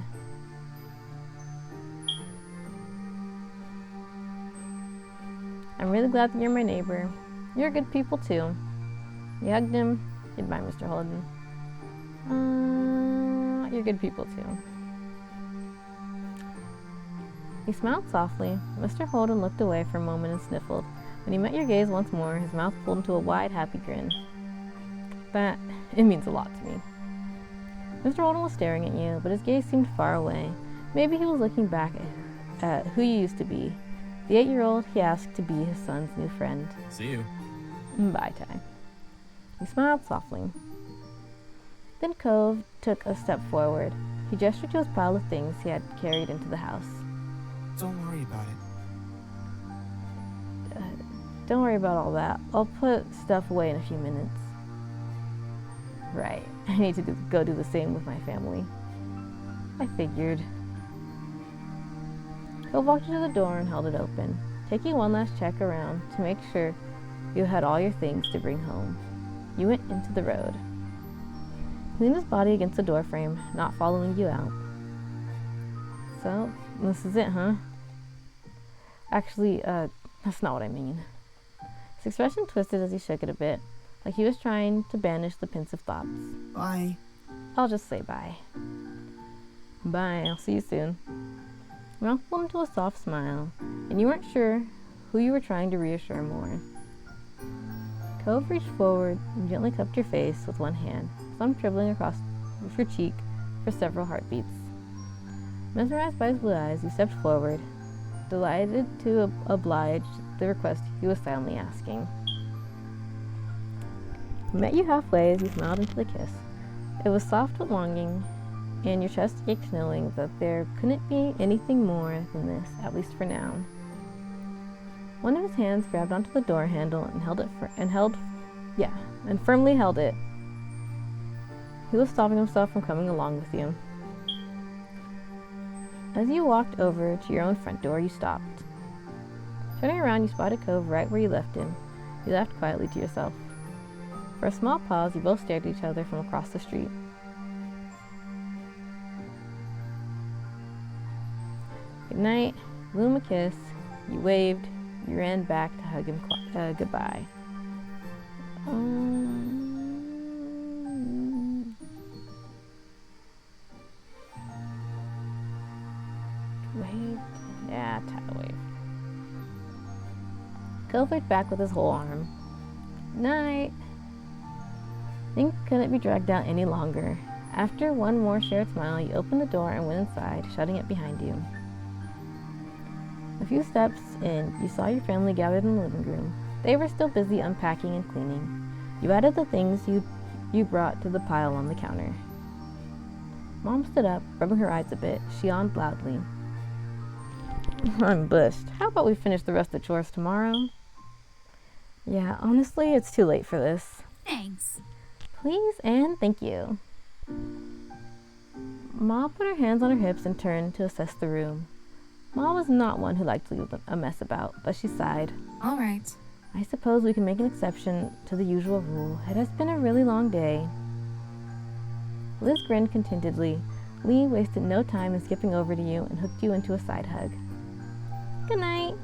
I'm really glad that you're my neighbor. You're good people too. You hugged him. Goodbye, Mr. Holden. You're good people too. He smiled softly. Mr. Holden looked away for a moment and sniffled. When he met your gaze once more, his mouth pulled into a wide, happy grin. It means a lot to me. Mr. Holden was staring at you, but his gaze seemed far away. Maybe he was looking back at who you used to be. The 8-year-old he asked to be his son's new friend. See you. Bye, Ty. He smiled softly. Then Cove took a step forward. He gestured to his pile of things he had carried into the house. Don't worry about it. Don't worry about all that. I'll put stuff away in a few minutes. Right. I need to go do the same with my family. I figured. Cove walked you to the door and held it open, taking one last check around to make sure you had all your things to bring home. You went into the road. He leaned his body against the doorframe, not following you out. So, this is it, huh? Actually, that's not what I mean. His expression twisted as he shook it a bit, like he was trying to banish the pensive thoughts. Bye. I'll just say bye. Bye, I'll see you soon. Your mouth pulled into a soft smile, and you weren't sure who you were trying to reassure more. Cove reached forward and gently cupped your face with one hand, some dribbling across your cheek for several heartbeats. Mesmerized by his blue eyes, you stepped forward, delighted to oblige the request he was silently asking. He met you halfway as you smiled into the kiss. It was soft with longing, and your chest ached knowing that there couldn't be anything more than this, at least for now. One of his hands grabbed onto the door handle and firmly held it. He was stopping himself from coming along with you. As you walked over to your own front door, you stopped. Turning around, you spotted Cove right where you left him. You laughed quietly to yourself. For a small pause, you both stared at each other from across the street. Good night. You blew him a kiss. You waved. You ran back to hug him goodbye. Waved? Yeah, Tyler waved. Cove waved back with his whole arm. Night. Things couldn't be dragged out any longer. After one more shared smile, you opened the door and went inside, shutting it behind you. A few steps in, you saw your family gathered in the living room. They were still busy unpacking and cleaning. You added the things you brought to the pile on the counter. Mom stood up, rubbing her eyes a bit. She yawned loudly. I'm bushed. How about we finish the rest of the chores tomorrow? Yeah, honestly, it's too late for this. Thanks. Please and thank you. Ma put her hands on her hips and turned to assess the room. Ma was not one who liked to leave a mess about, but she sighed. All right. I suppose we can make an exception to the usual rule. It has been a really long day. Liz grinned contentedly. Lee wasted no time in skipping over to you and hooked you into a side hug. Good night.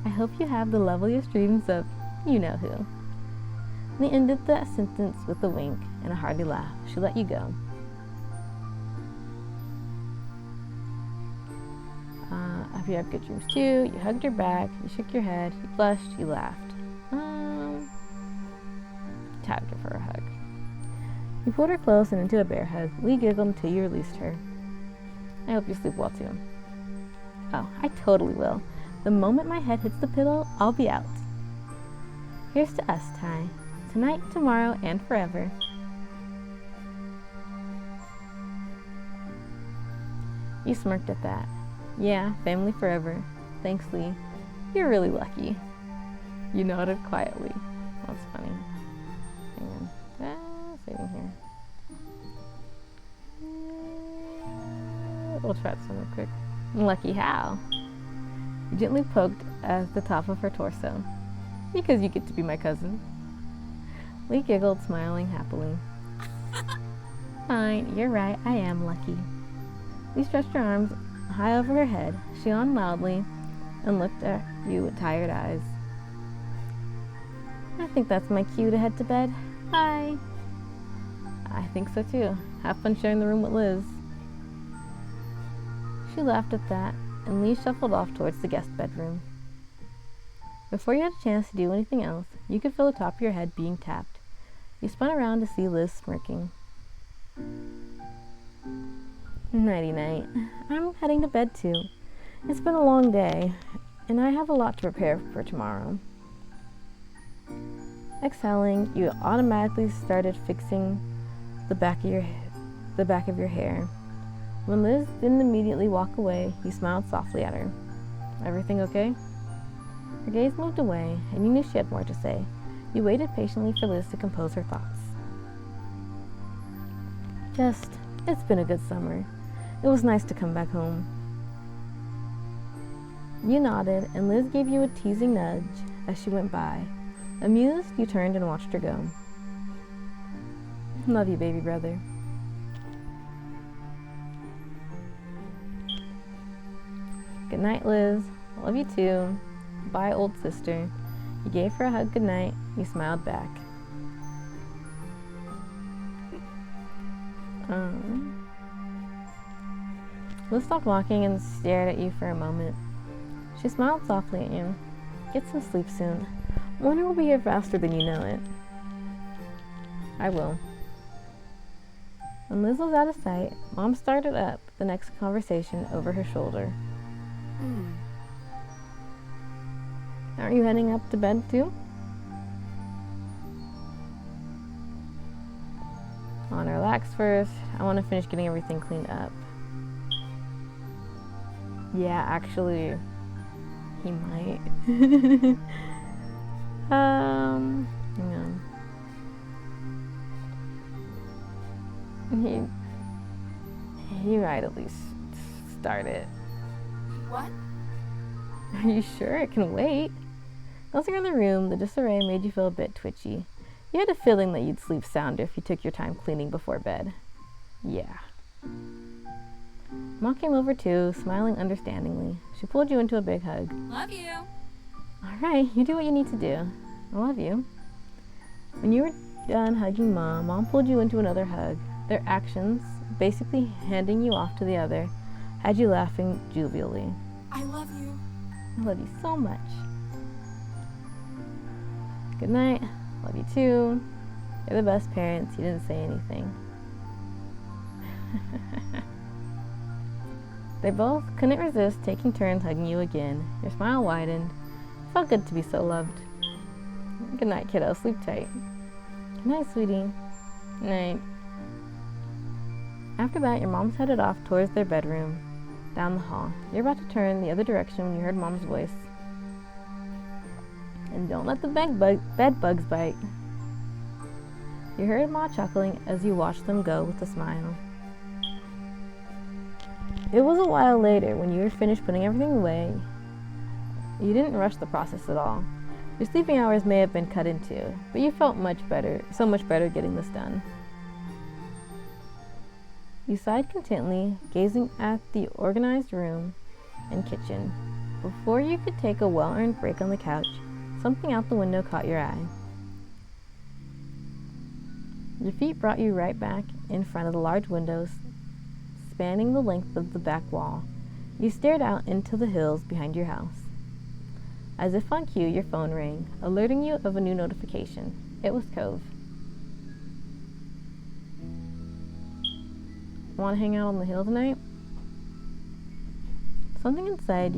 I hope you have the loveliest dreams of you-know-who. Lee ended that sentence with a wink and a hearty laugh. She let you go. I hope you have good dreams too. You hugged her back, you shook your head, you blushed, you laughed. Time to give her a hug. You pulled her close and into a bear hug. Lee giggled until you released her. I hope you sleep well too. Oh, I totally will. The moment my head hits the pillow, I'll be out. Here's to us, Ty. Tonight, tomorrow, and forever. You smirked at that. Yeah, family forever. Thanks, Lee. You're really lucky. You nodded quietly. That's funny. Hang on. Saving here. We'll try this one real quick. Lucky how? You gently poked at the top of her torso. Because you get to be my cousin. Lee giggled, smiling happily. Fine, you're right, I am lucky. Lee stretched her arms high over her head. She yawned loudly and looked at you with tired eyes. I think that's my cue to head to bed. Bye. I think so too. Have fun sharing the room with Liz. She laughed at that, and Liz shuffled off towards the guest bedroom. Before you had a chance to do anything else, you could feel the top of your head being tapped. You spun around to see Liz smirking. Nighty-night. I'm heading to bed too. It's been a long day, and I have a lot to prepare for tomorrow. Exhaling, you automatically started fixing the back of your hair. When Liz didn't immediately walk away, you smiled softly at her. Everything okay? Her gaze moved away, and you knew she had more to say. You waited patiently for Liz to compose her thoughts. It's been a good summer. It was nice to come back home. You nodded, and Liz gave you a teasing nudge as she went by. Amused, you turned and watched her go. Love you, baby brother. Good night, Liz. Love you too. Bye, old sister. You gave her a hug goodnight. You smiled back. Liz stopped walking and stared at you for a moment. She smiled softly at you. Get some sleep soon. Winter will be here faster than you know it. I will. When Liz was out of sight, Mom started up the next conversation over her shoulder. Aren't you heading up to bed too? I want to relax first. I want to finish getting everything cleaned up. Yeah, actually, he might. He might at least start it. What? Are you sure it can wait? Glancing around the room, the disarray made you feel a bit twitchy. You had a feeling that you'd sleep sounder if you took your time cleaning before bed. Yeah. Mom came over too, smiling understandingly. She pulled you into a big hug. Love you. All right, you do what you need to do. I love you. When you were done hugging Mom, Mom pulled you into another hug. Their actions, basically handing you off to the other, had you laughing jovially. I love you. I love you so much. Good night. Love you too. You're the best parents. You didn't say anything. They both couldn't resist taking turns hugging you again. Your smile widened. It felt good to be so loved. Good night, kiddo. Sleep tight. Good night, sweetie. Night. After that, your mom's headed off towards their bedroom, down the hall. You're about to turn the other direction when you heard Mom's voice. And don't let the bed bugs bite. You heard Ma chuckling as you watched them go with a smile. It was a while later when you were finished putting everything away. You didn't rush the process at all. Your sleeping hours may have been cut into, but you felt so much better getting this done. You sighed contently, gazing at the organized room and kitchen. Before you could take a well-earned break on the couch, something out the window caught your eye. Your feet brought you right back in front of the large windows spanning the length of the back wall. You stared out into the hills behind your house. As if on cue, your phone rang, alerting you of a new notification. It was Cove. Want to hang out on the hill tonight? Something inside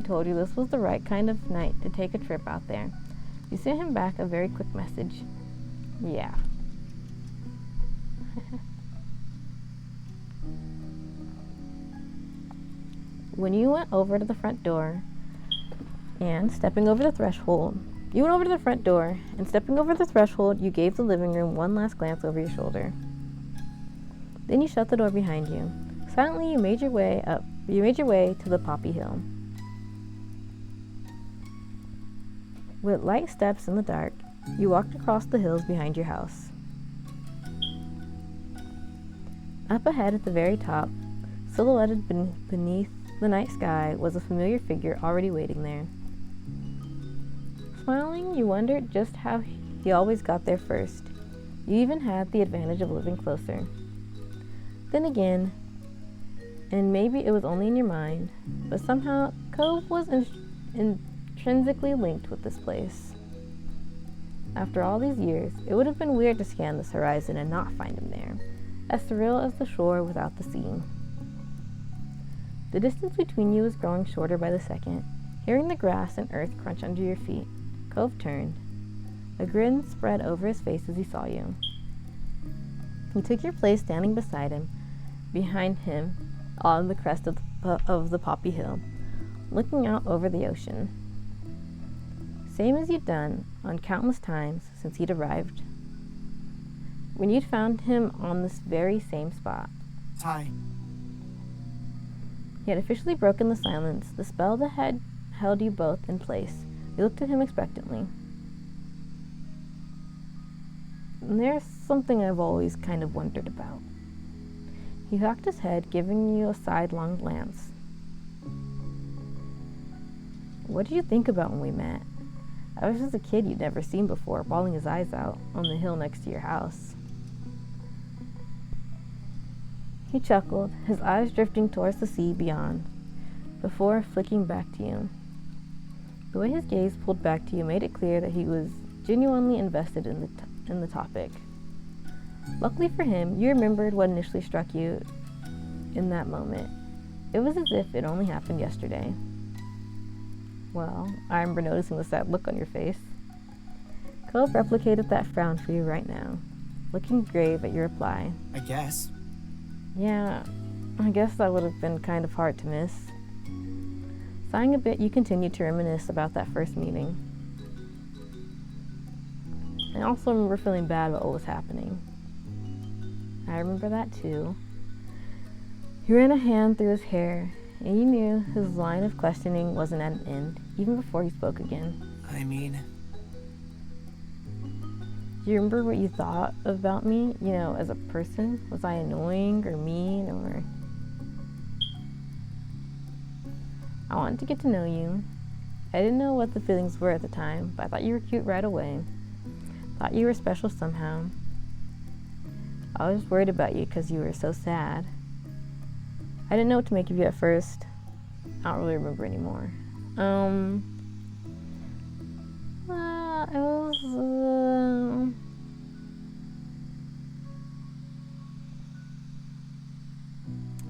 told you this was the right kind of night to take a trip out there. You sent him back a very quick message. Yeah. When you went over to the front door and stepping over the threshold, you gave the living room one last glance over your shoulder. Then you shut the door behind you. Silently, you made your way to the poppy hill. With light steps in the dark, you walked across the hills behind your house. Up ahead at the very top, silhouetted beneath the night sky, was a familiar figure already waiting there. Smiling, you wondered just how he always got there first. You even had the advantage of living closer. Then again, And maybe it was only in your mind, but somehow Cove was intrinsically linked with this place. After all these years, it would have been weird to scan this horizon and not find him there, as surreal as the shore without the sea. The distance between you was growing shorter by the second. Hearing the grass and earth crunch under your feet, Cove turned. A grin spread over his face as he saw you. You took your place standing beside him, behind him, on the crest of the poppy hill, looking out over the ocean. Same as you'd done on countless times since he'd arrived. When you'd found him on this very same spot. Ty, He had officially broken the silence, the spell that had held you both in place. You looked at him expectantly. And there's something I've always kind of wondered about. He cocked his head, giving you a sidelong glance. What did you think about when we met? I was just a kid you'd never seen before, bawling his eyes out on the hill next to your house. He chuckled, his eyes drifting towards the sea beyond, before flicking back to you. The way his gaze pulled back to you made it clear that he was genuinely invested in the topic. Luckily for him, you remembered what initially struck you in that moment. It was as if it only happened yesterday. Well, I remember noticing the sad look on your face. Cove replicated that frown for you right now, looking grave at your reply. I guess. Yeah, I guess that would have been kind of hard to miss. Sighing a bit, you continued to reminisce about that first meeting. I also remember feeling bad about what was happening. I remember that too. You ran a hand through his hair, and you knew his line of questioning wasn't at an end, even before he spoke again. I mean, Do you remember what you thought about me, as a person? Was I annoying or mean or... I wanted to get to know you. I didn't know what the feelings were at the time, but I thought you were cute right away. Thought you were special somehow. I was worried about you because you were so sad. I didn't know what to make of you at first. I don't really remember anymore.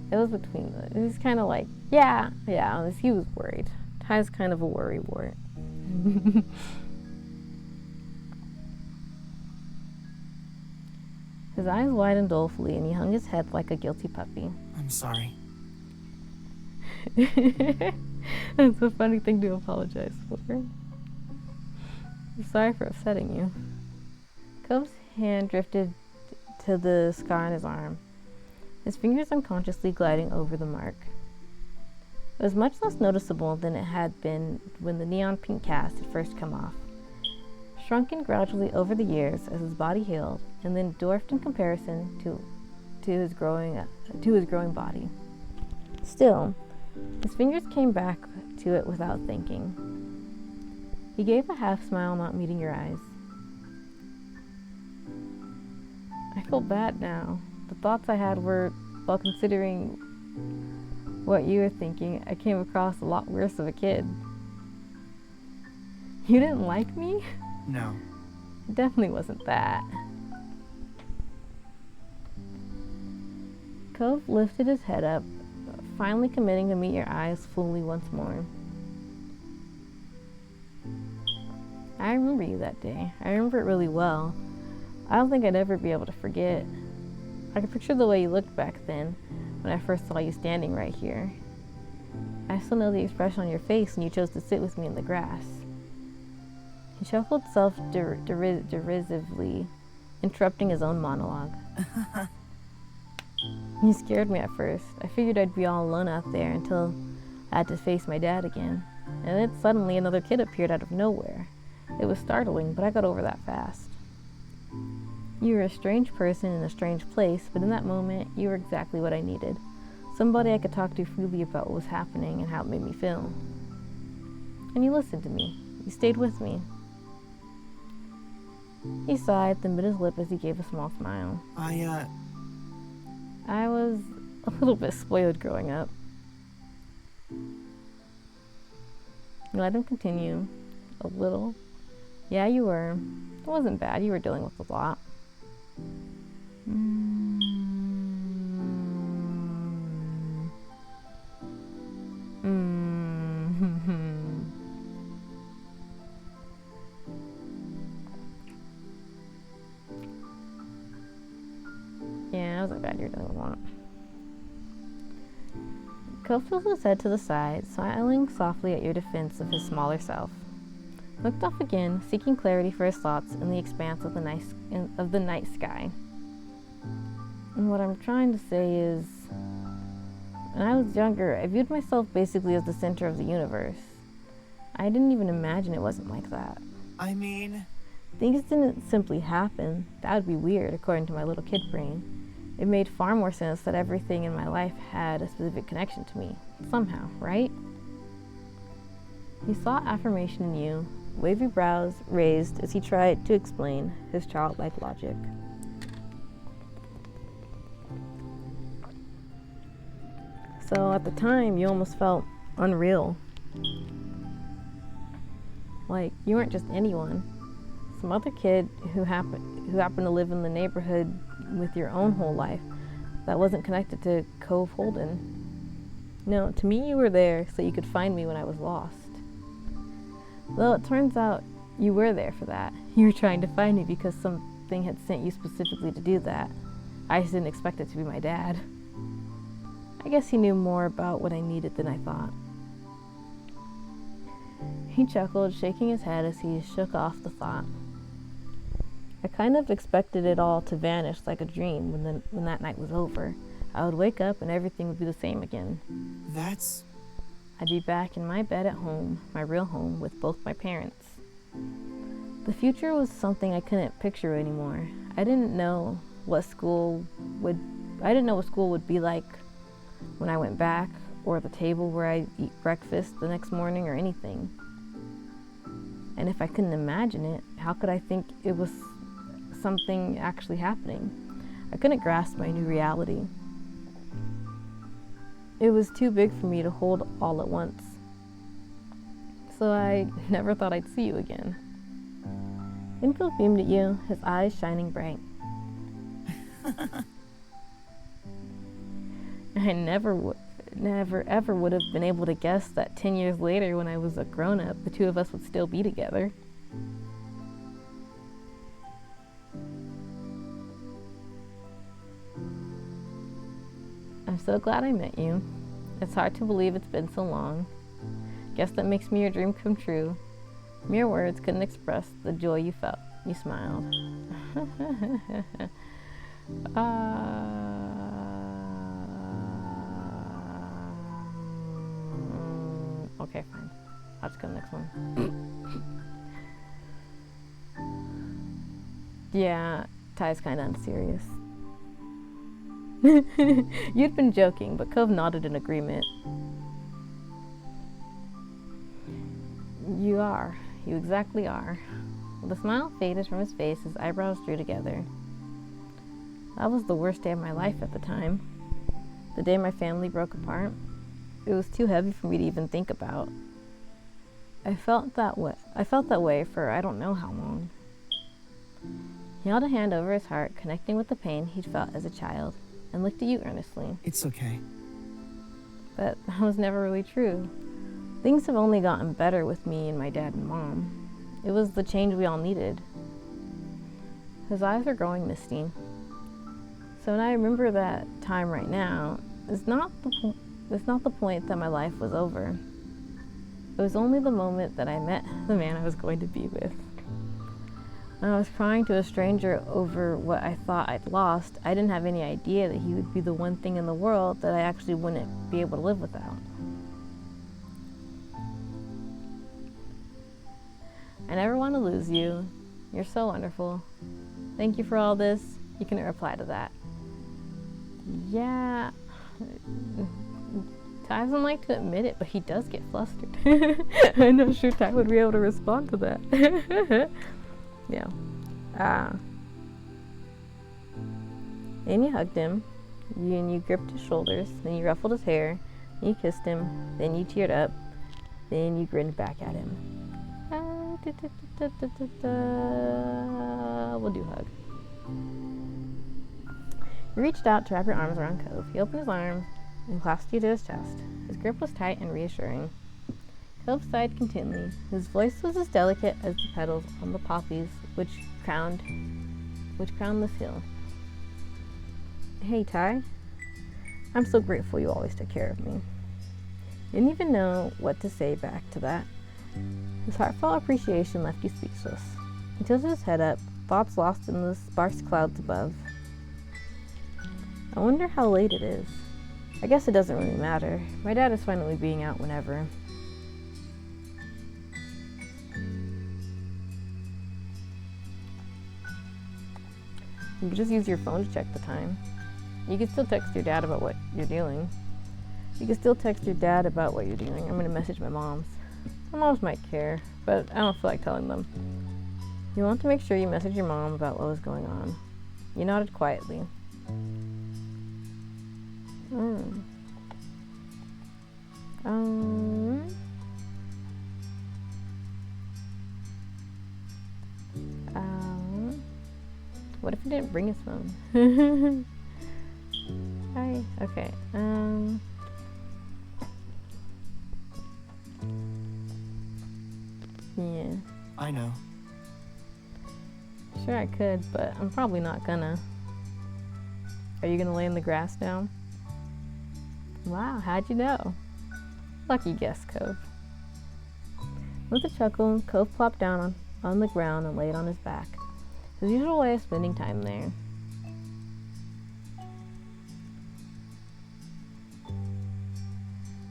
It was between the... It was kind of like, he was worried. Ty's kind of a worrywart. His eyes widened dolefully, and he hung his head like a guilty puppy. I'm sorry. That's a funny thing to apologize for. I'm sorry for upsetting you. Cove's hand drifted to the scar on his arm, his fingers unconsciously gliding over the mark. It was much less noticeable than it had been when the neon pink cast had first come off, shrunken gradually over the years as his body healed, and then dwarfed in comparison to his growing body. Still, his fingers came back to it without thinking. He gave a half smile, not meeting your eyes. I feel bad now. The thoughts I had were, while considering what you were thinking, I came across a lot worse of a kid. You didn't like me? No. It definitely wasn't that. Cove lifted his head up, finally committing to meet your eyes fully once more. I remember you that day. I remember it really well. I don't think I'd ever be able to forget. I could picture the way you looked back then, when I first saw you standing right here. I still know the expression on your face when you chose to sit with me in the grass. He chuckled self-derisively, interrupting his own monologue. You scared me at first. I figured I'd be all alone out there until I had to face my dad again. And then suddenly another kid appeared out of nowhere. It was startling, but I got over that fast. You were a strange person in a strange place, but in that moment, you were exactly what I needed. Somebody I could talk to freely about what was happening and how it made me feel. And you listened to me. You stayed with me. He sighed, then bit his lip as he gave a small smile. I was a little bit spoiled growing up. You let him continue. A little. Yeah, you were. It wasn't bad. You were dealing with a lot. Yeah, it wasn't bad. You're dealing with a lot. Cove tilts his head to the side, smiling softly at your defense of his smaller self. Looked off again, seeking clarity for his thoughts in the expanse of the night sky. And what I'm trying to say is, when I was younger, I viewed myself basically as the center of the universe. I didn't even imagine it wasn't like that. I mean, Things didn't simply happen. That would be weird, according to my little kid brain. It made far more sense that everything in my life had a specific connection to me, somehow, right? He sought affirmation in you, wavy brows raised as he tried to explain his childlike logic. So at the time, you almost felt unreal. Like you weren't just anyone. Some other kid who happened to live in the neighborhood with your own whole life that wasn't connected to Cove Holden. No, to me you were there so you could find me when I was lost. Well, it turns out you were there for that. You were trying to find me because something had sent you specifically to do that. I just didn't expect it to be my dad. I guess he knew more about what I needed than I thought. He chuckled, shaking his head as he shook off the thought. I kind of expected it all to vanish like a dream when that night was over. I would wake up and everything would be the same again. I'd be back in my bed at home, my real home, with both my parents. The future was something I couldn't picture anymore. I didn't know what school would be like when I went back, or the table where I'd eat breakfast the next morning, or anything. And if I couldn't imagine it, how could I think it was something actually happening? I couldn't grasp my new reality. It was too big for me to hold all at once. So I never thought I'd see you again. Infield beamed at you, his eyes shining bright. I never ever would have been able to guess that 10 years later, when I was a grown-up, the two of us would still be together. I'm so glad I met you. It's hard to believe it's been so long. Guess that makes me your dream come true. Mere words couldn't express the joy you felt. You smiled. Okay, fine. I'll just go to the next one. Yeah, Ty's kind of unserious. You'd been joking, but Cove nodded in agreement. You are. You exactly are. The smile faded from his face, his eyebrows drew together. That was the worst day of my life at the time. The day my family broke apart. It was too heavy for me to even think about. I felt that way for I don't know how long. He held a hand over his heart, connecting with the pain he'd felt as a child, and looked at you earnestly. It's okay. But that was never really true. Things have only gotten better with me and my dad and mom. It was the change we all needed. His eyes are growing misty. So when I remember that time right now, it's not the point that my life was over. It was only the moment that I met the man I was going to be with. When I was crying to a stranger over what I thought I'd lost, I didn't have any idea that he would be the one thing in the world that I actually wouldn't be able to live without. I never want to lose you. You're so wonderful. Thank you for all this. You can reply to that. Yeah. Ty doesn't like to admit it, but he does get flustered. I'm not sure Ty would be able to respond to that. Yeah. And you hugged him. You gripped his shoulders, then you ruffled his hair, then you kissed him, then you teared up, then you grinned back at him. We'll do hug. You reached out to wrap your arms around Cove. He opened his arms and clasped you to his chest. His grip was tight and reassuring. Cove sighed contentedly. His voice was as delicate as the petals on the poppies which crowned this hill. Hey, Ty. I'm so grateful you always took care of me. He didn't even know what to say back to that. His heartfelt appreciation left you speechless. He tilted his head up, thoughts lost in the sparse clouds above. I wonder how late it is. I guess it doesn't really matter. My dad is finally being out whenever. You could just use your phone to check the time. You can still text your dad about what you're doing. I'm gonna message my moms. My moms might care, but I don't feel like telling them. You want to make sure you message your mom about what was going on. You nodded quietly. What if he didn't bring his phone? Hi. Okay. Yeah. I know. Sure I could, but I'm probably not gonna. Are you gonna lay in the grass now? Wow, how'd you know? Lucky guess, Cove. With a chuckle, Cove plopped down on the ground and laid on his back. His usual way of spending time there.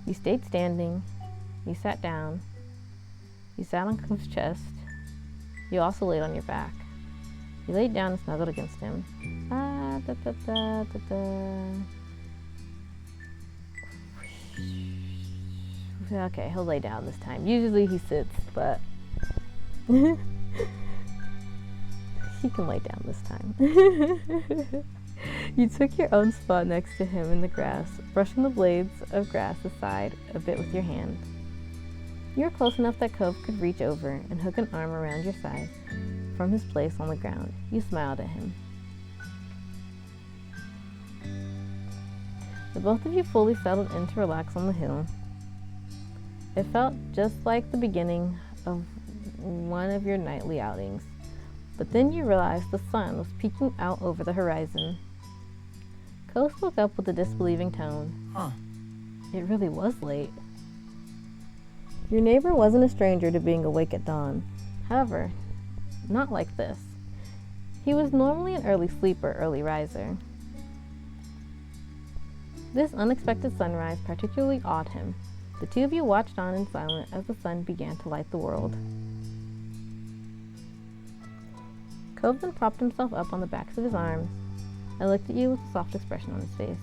You stayed standing. You sat down. You sat on Cove's chest. You also laid on your back. You laid down and snuggled against him. Okay, he'll lay down this time. Usually he sits, but he can lay down this time. You took your own spot next to him in the grass, brushing the blades of grass aside a bit with your hand. You were close enough that Cove could reach over and hook an arm around your side from his place on the ground. You smiled at him. The both of you fully settled in to relax on the hill. It felt just like the beginning of one of your nightly outings. But then you realized the sun was peeking out over the horizon. Cove spoke up with a disbelieving tone. Huh. It really was late. Your neighbor wasn't a stranger to being awake at dawn. However, not like this. He was normally an early sleeper, early riser. This unexpected sunrise particularly awed him. The two of you watched on in silence as the sun began to light the world. Cove then propped himself up on the backs of his arms and looked at you with a soft expression on his face.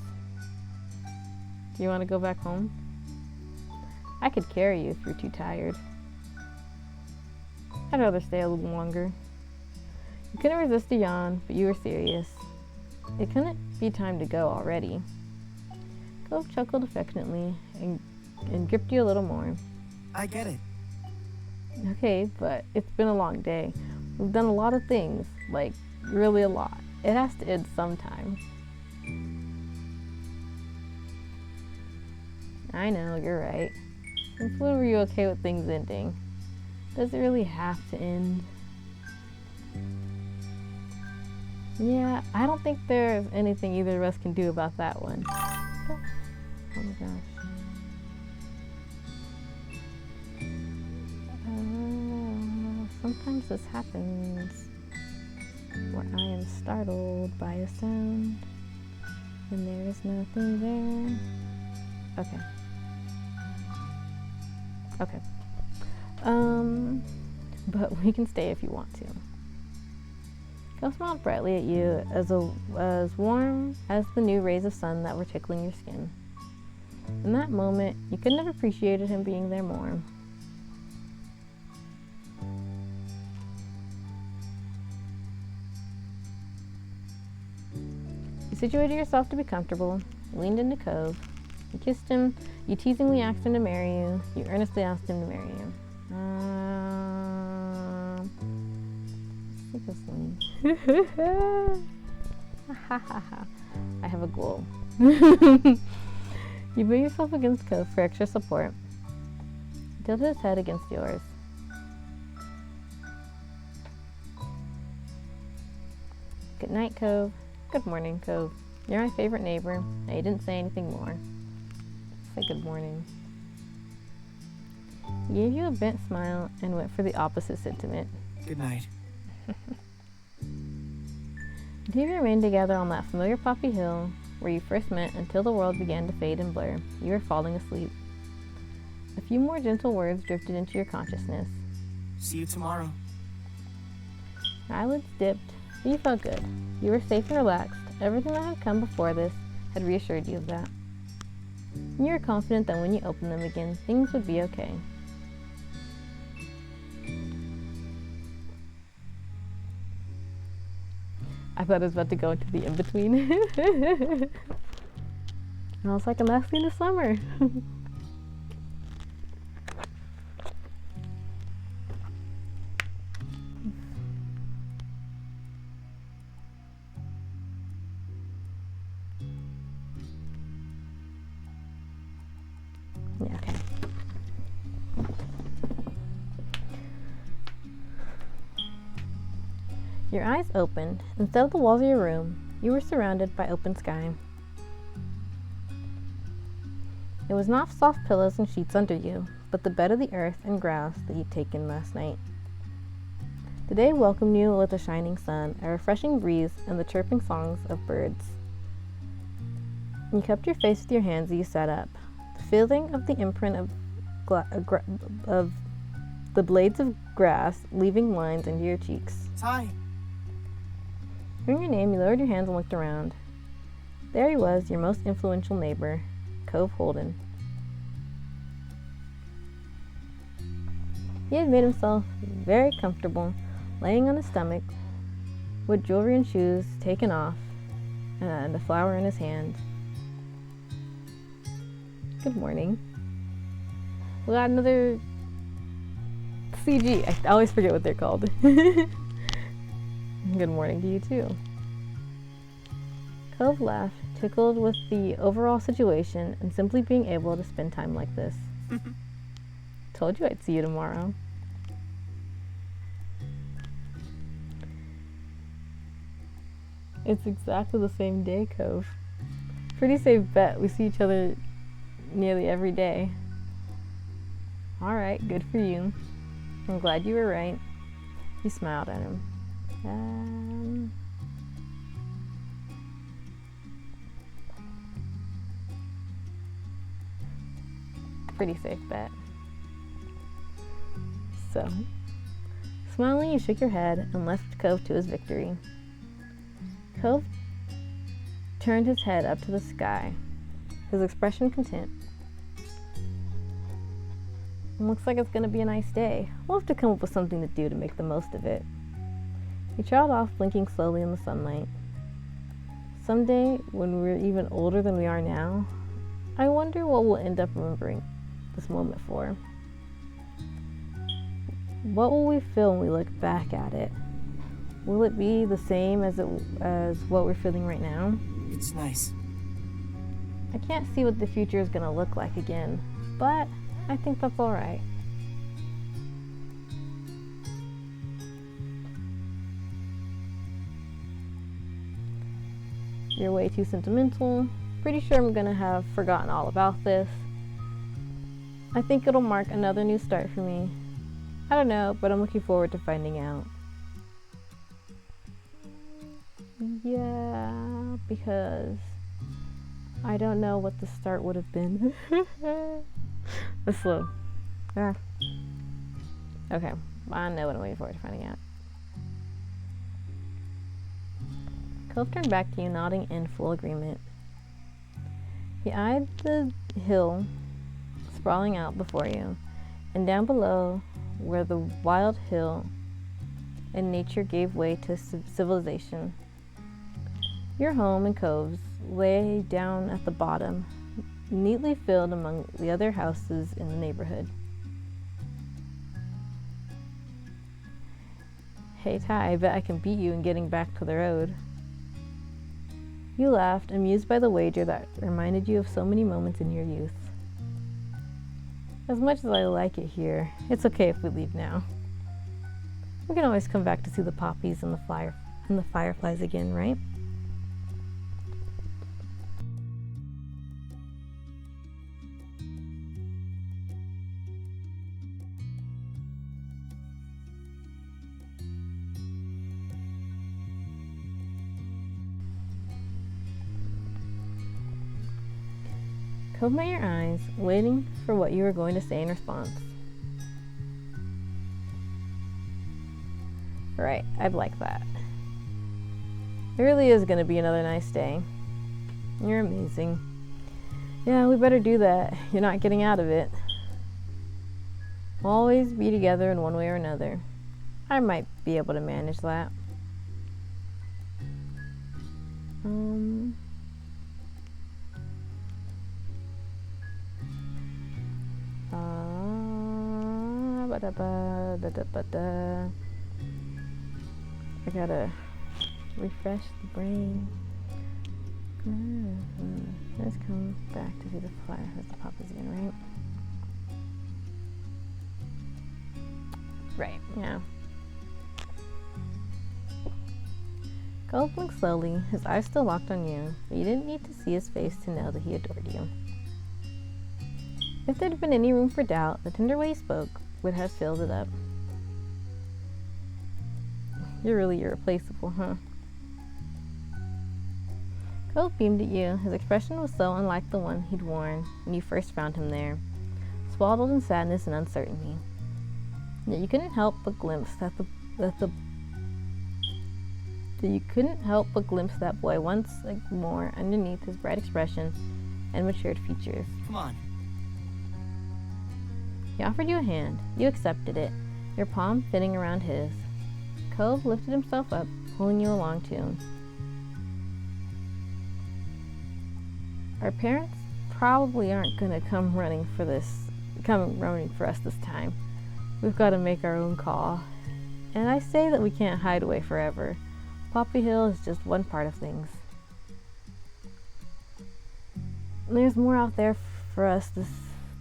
Do you want to go back home? I could carry you if you're too tired. I'd rather stay a little longer. You couldn't resist a yawn, but you were serious. It couldn't be time to go already. Cove chuckled affectionately and gripped you a little more. I get it. Okay, but it's been a long day. We've done a lot of things, like really a lot. It has to end sometime. I know, you're right. Since when were you okay with things ending? Does it really have to end? Yeah, I don't think there's anything either of us can do about that one. Oh my gosh. Sometimes this happens where I am startled by a sound and there is nothing there. Okay. But we can stay if you want to. Cove smiled brightly at you, as warm as the new rays of sun that were tickling your skin. In that moment, you couldn't have appreciated him being there more. You situated yourself to be comfortable, leaned into Cove. You kissed him. You teasingly asked him to marry you. You earnestly asked him to marry you. Let's take this one. I have a goal. You put yourself against Cove for extra support. He tilted his head against yours. Good night, Cove. Good morning, Cove. You're my favorite neighbor, and he didn't say anything more. Say good morning. He gave you a bent smile and went for the opposite sentiment. Good night. The two remained together on that familiar poppy hill where you first met until the world began to fade and blur. You were falling asleep. A few more gentle words drifted into your consciousness. See you tomorrow. Your eyelids dipped, but you felt good. You were safe and relaxed. Everything that had come before this had reassured you of that. And you were confident that when you opened them again, things would be okay. I thought I was about to go into the in-between. And I was like, I'm last in the summer. Yeah, okay. Your eyes opened. Instead of the walls of your room, you were surrounded by open sky. It was not soft pillows and sheets under you, but the bed of the earth and grass that you'd taken last night. The day welcomed you with a shining sun, a refreshing breeze, and the chirping songs of birds. You cupped your face with your hands as you sat up. The feeling of the imprint of the blades of grass leaving lines into your cheeks. Ty. Hearing your name, you lowered your hands and looked around. There he was, your most influential neighbor, Cove Holden. He had made himself very comfortable, laying on his stomach, with jewelry and shoes taken off, and a flower in his hand. Good morning. We got another CG. I always forget what they're called. Good morning to you too. Cove laughed, tickled with the overall situation and simply being able to spend time like this. Told you I'd see you tomorrow. It's exactly the same day, Cove. Pretty safe bet. We see each other nearly every day. Alright, good for you. I'm glad you were right. He smiled at him. Pretty safe bet. So, smiling, you shook your head and left Cove to his victory. Cove turned his head up to the sky, his expression content. It looks like it's going to be a nice day. We'll have to come up with something to do to make the most of it. He trailed off, blinking slowly in the sunlight. Someday, when we're even older than we are now, I wonder what we'll end up remembering this moment for. What will we feel when we look back at it? Will it be the same as what we're feeling right now? It's nice. I can't see what the future is going to look like again, but I think that's all right. You're way too sentimental. Pretty sure I'm gonna have forgotten all about this. I think it'll mark another new start for me. I don't know, but I'm looking forward to finding out. Yeah, because I don't know what the start would have been. That's slow. Ah. Okay, I know what I'm looking forward to finding out. Cove turned back to you, nodding in full agreement. He eyed the hill sprawling out before you, and down below, where the wild hill and nature gave way to civilization, Your home and coves lay down at the bottom, neatly filled among the other houses in the neighborhood. Hey Ty, I bet I can beat you in getting back to the road. You laughed, amused by the wager that reminded you of so many moments in your youth. As much as I like it here, it's okay if we leave now. We can always come back to see the poppies and the fireflies again, right? Cove met your eyes, waiting for what you were going to say in response. Right, I'd like that. It really is going to be another nice day. You're amazing. Yeah, we better do that. You're not getting out of it. We'll always be together in one way or another. I might be able to manage that. I gotta refresh the brain. Let's come back to see the fireflies, the poppies again, right? Right, yeah. Cove blinked slowly, his eyes still locked on you, but you didn't need to see his face to know that he adored you. If there'd been any room for doubt, the tender way he spoke would have filled it up. You're really irreplaceable, huh? Cove beamed at you. His expression was so unlike the one he'd worn when you first found him there, swaddled in sadness and uncertainty. Yet you couldn't help but glimpse that boy once more underneath his bright expression and matured features. Come on. He offered you a hand. You accepted it, your palm fitting around his. Cove lifted himself up, pulling you along too. Our parents probably aren't gonna come running for us this time. We've got to make our own call. And I say that we can't hide away forever. Poppy Hill is just one part of things. There's more out there for us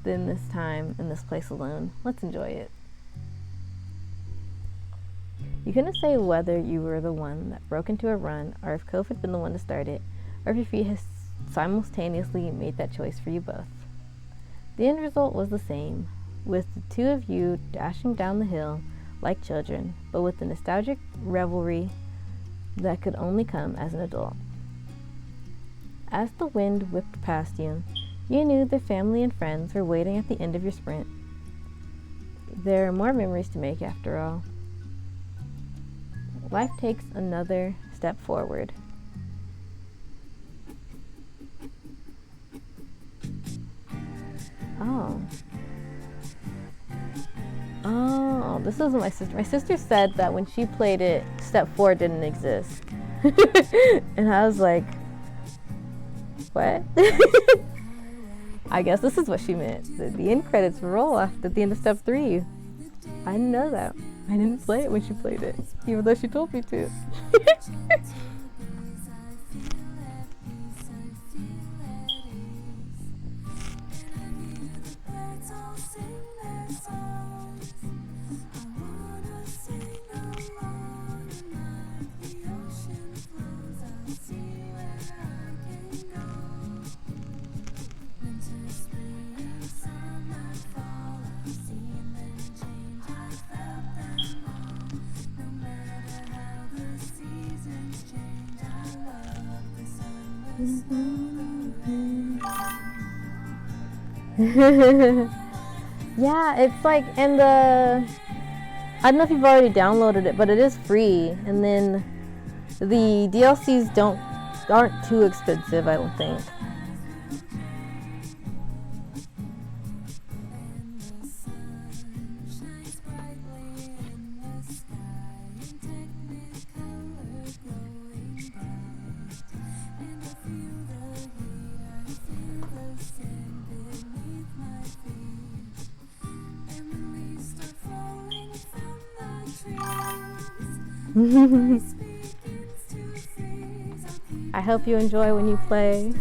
than this time in this place alone. Let's enjoy it. You couldn't say whether you were the one that broke into a run, or if Cove had been the one to start it, or if your feet had simultaneously made that choice for you both. The end result was the same, with the two of you dashing down the hill like children, but with the nostalgic revelry that could only come as an adult. As the wind whipped past you, you knew the family and friends were waiting at the end of your sprint. There are more memories to make after all. Life takes another step forward. Oh, this is my sister. My sister said that when she played it, step 4 didn't exist. And I was like, what? I guess this is what she meant. The end credits roll off at the end of step 3. I didn't know that. I didn't play it when she played it, even though she told me to. Yeah, it's like, and I don't know if you've already downloaded it, but it is free, and then the DLCs aren't too expensive, I don't think. I hope you enjoy when you play.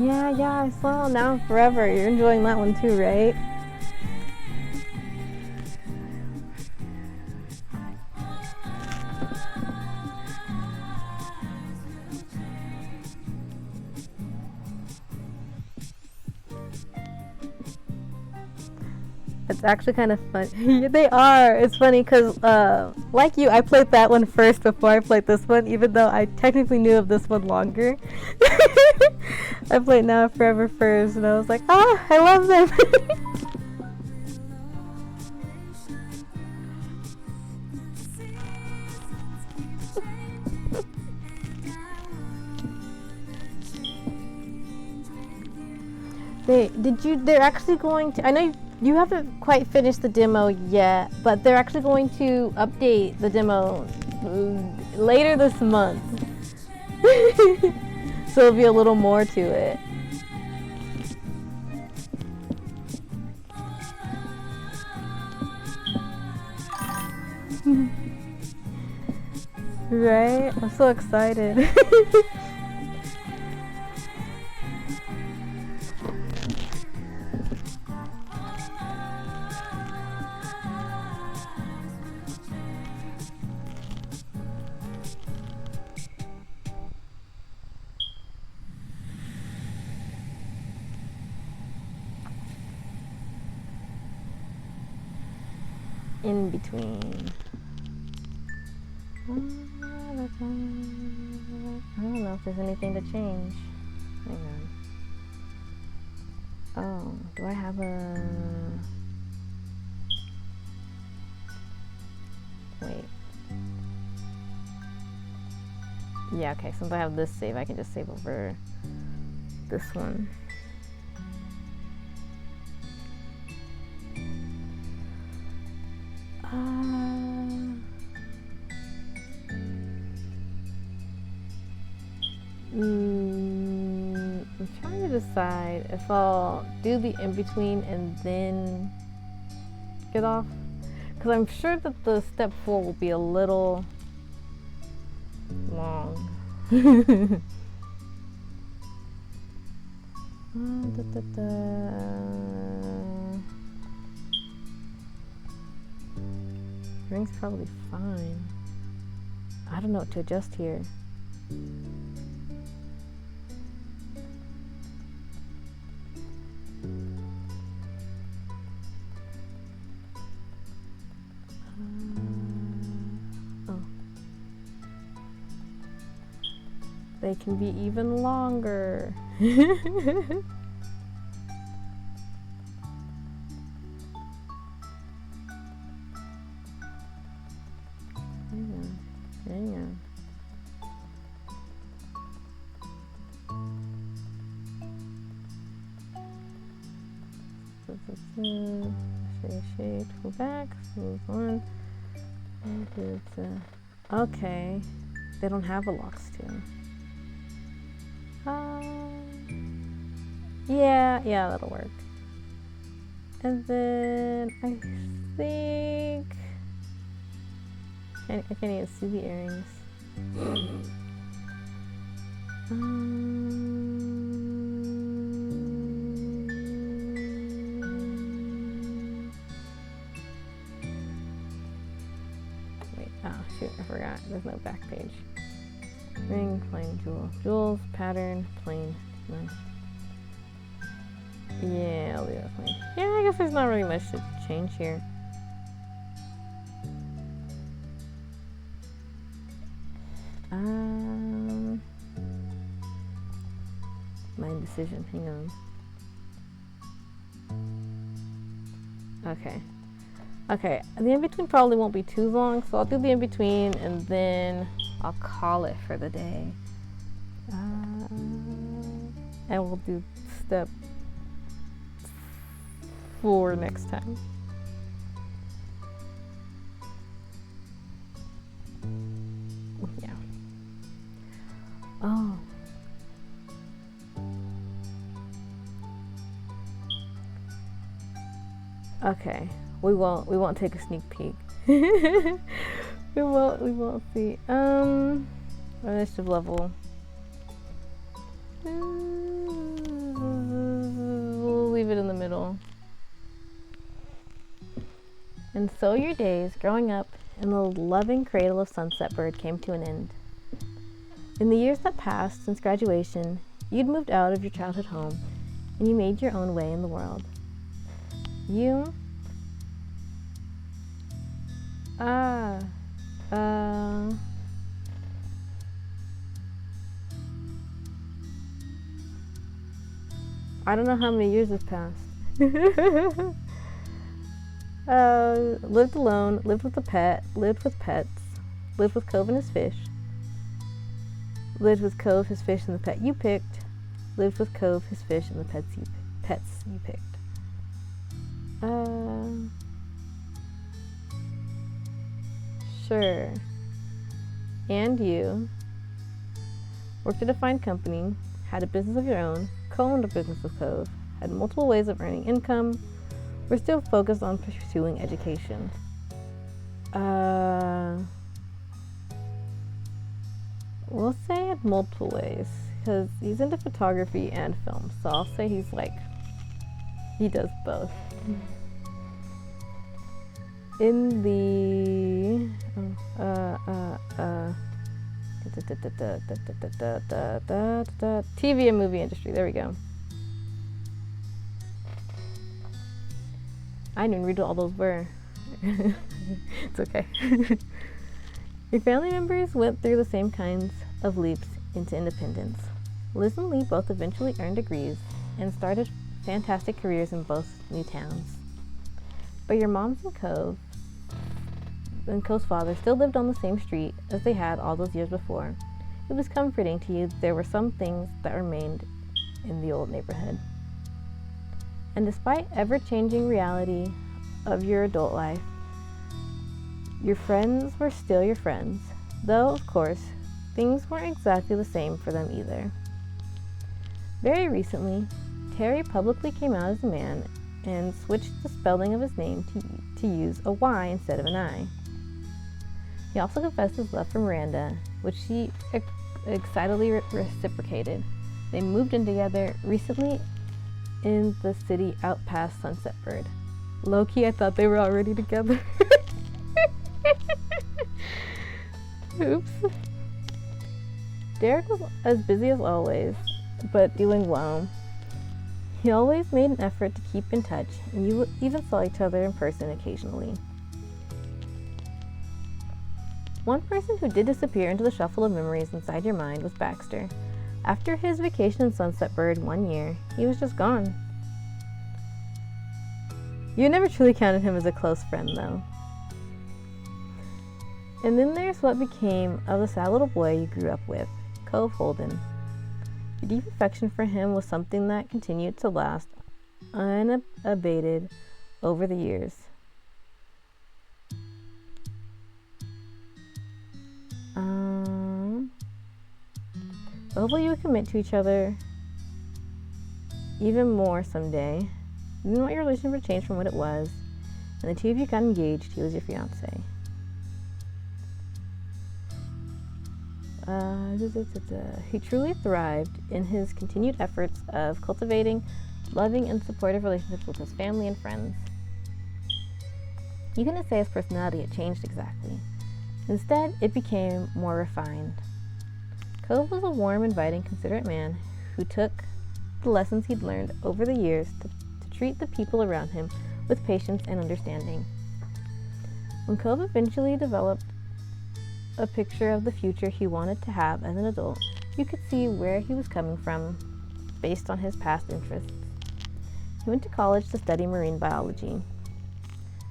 Yeah, I saw Now and Forever. You're enjoying that one too, right? It's actually kind of fun. Yeah, they are. It's funny because, like you, I played that one first before I played this one, even though I technically knew of this one longer. I played Now and Forever first, and I was like, I love them. They're actually going to, I know you haven't quite finished the demo yet, but they're actually going to update the demo later this month. So there'll be a little more to it. Right? I'm so excited. In between. I don't know if there's anything to change. Hang on. Oh, do I have a... Wait. Yeah, okay, since I have this save, I can just save over this one. I'm trying to decide if I'll do the in-between and then get off, because I'm sure that the step 4 will be a little long. Ring's probably fine. I don't know what to adjust here. They can be even longer. Hang on. Shade, pull back, move on. Okay. They don't have a lock still. Yeah, that'll work. And then I think I can't even see the earrings. Wait, shoot, I forgot. There's no back page. Ring, plain, jewel. Jewels, pattern, plain. None. Yeah, I'll leave that plain. Yeah, I guess there's not really much to change here. My indecision, hang on. Okay. Okay, the in-between probably won't be too long, so I'll do the in-between and then I'll call it for the day. And we'll do step 4 next time. Yeah. Oh. Okay. We won't take a sneak peek. we won't see. Initiative level. We'll leave it in the middle. And so your days growing up in the loving cradle of Sunset Bird came to an end. In the years that passed since graduation, you'd moved out of your childhood home and you made your own way in the world. You I don't know how many years have passed. Lived alone, lived with a pet, lived with pets, lived with Cove and his fish, lived with Cove, his fish, and the pet you picked, lived with Cove, his fish, and the pets you picked. Sure. And you worked at a fine company, had a business of your own, co-owned a business with Cove, had multiple ways of earning income, were still focused on pursuing education. We'll say in multiple ways, because he's into photography and film, so I'll say he does both. In the TV and movie industry. There we go. I didn't even read what all those were. It's okay. Your family members went through the same kinds of leaps into independence. Liz and Lee both eventually earned degrees and started fantastic careers in both new towns. But your moms and Cove's father still lived on the same street as they had all those years before. It was comforting to you that there were some things that remained in the old neighborhood. And despite ever-changing reality of your adult life, your friends were still your friends, though, of course, things weren't exactly the same for them either. Very recently, Terry publicly came out as a man and switched the spelling of his name to use a Y instead of an I. He also confessed his love for Miranda, which she excitedly reciprocated. They moved in together recently in the city out past Sunset Bird. Low-key, I thought they were already together. Oops. Derek was as busy as always, but doing well. He always made an effort to keep in touch, and you even saw each other in person occasionally. One person who did disappear into the shuffle of memories inside your mind was Baxter. After his vacation in Sunset Bird one year, he was just gone. You never truly counted him as a close friend, though. And then there's what became of the sad little boy you grew up with, Cove Holden. Your deep affection for him was something that continued to last unabated over the years. Hopefully you would commit to each other even more someday. You didn't want your relationship to change from what it was, and the two of you got engaged. He was your fiance. He truly thrived in his continued efforts of cultivating loving and supportive relationships with his family and friends. You couldn't say his personality had changed exactly. Instead, it became more refined. Cove was a warm, inviting, considerate man who took the lessons he'd learned over the years to treat the people around him with patience and understanding. When Cove eventually developed a picture of the future he wanted to have as an adult, you could see where he was coming from based on his past interests. He went to college to study marine biology.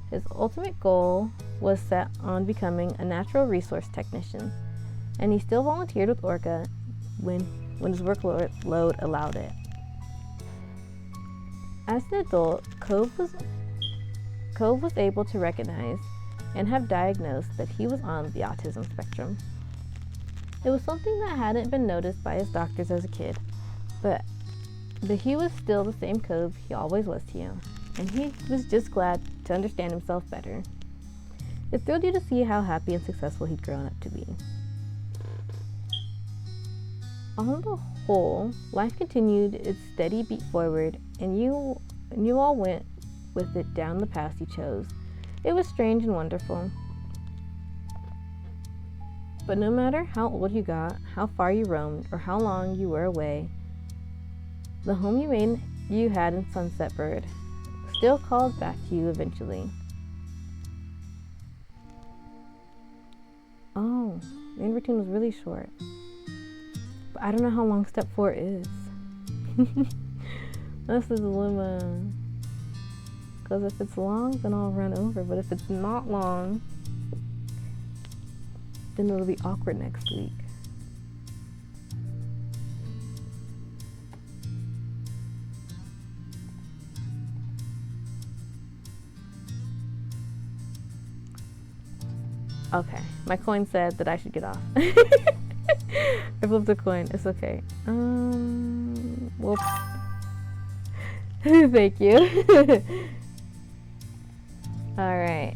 His ultimate goal was set on becoming a natural resource technician, and he still volunteered with Orca when his workload allowed it. As an adult, Cove was able to recognize and have diagnosed that he was on the autism spectrum. It was something that hadn't been noticed by his doctors as a kid, but he was still the same Cove he always was to you, and he was just glad to understand himself better. It thrilled you to see how happy and successful he'd grown up to be. On the whole, life continued its steady beat forward, and you all went with it down the path you chose. It was strange and wonderful. But no matter how old you got, how far you roamed, or how long you were away, the home you had in Sunset Bird still called back to you eventually. Oh, the in-between was really short. But I don't know how long step 4 is. That's the dilemma. Because if it's long, then I'll run over. But if it's not long, then it'll be awkward next week. Okay, my coin said that I should get off. I flipped a coin. It's okay. Well, thank you. All right.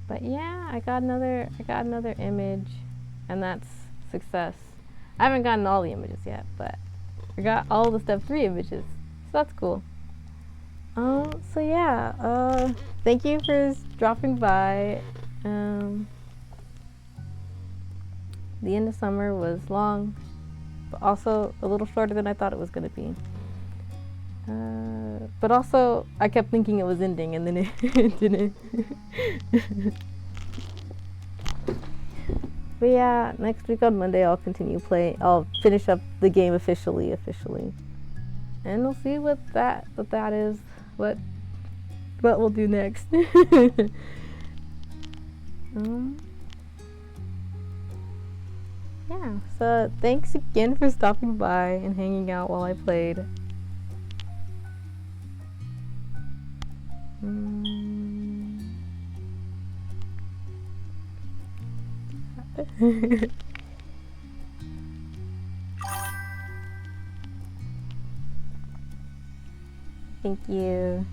But yeah, I got another image, and that's success. I haven't gotten all the images yet, but I got all the step 3 images, so that's cool. So yeah, thank you for dropping by. The end of summer was long, but also a little shorter than I thought it was going to be. But also, I kept thinking it was ending, and then it didn't. But yeah, next week on Monday, I'll continue playing. I'll finish up the game officially, and we'll see what that is. What we'll do next. Yeah, so thanks again for stopping by and hanging out while I played. Thank you.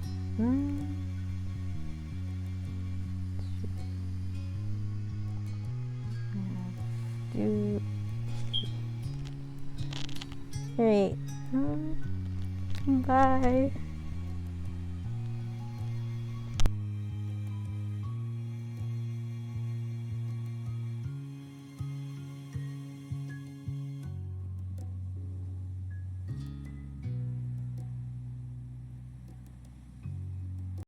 Alright. Bye.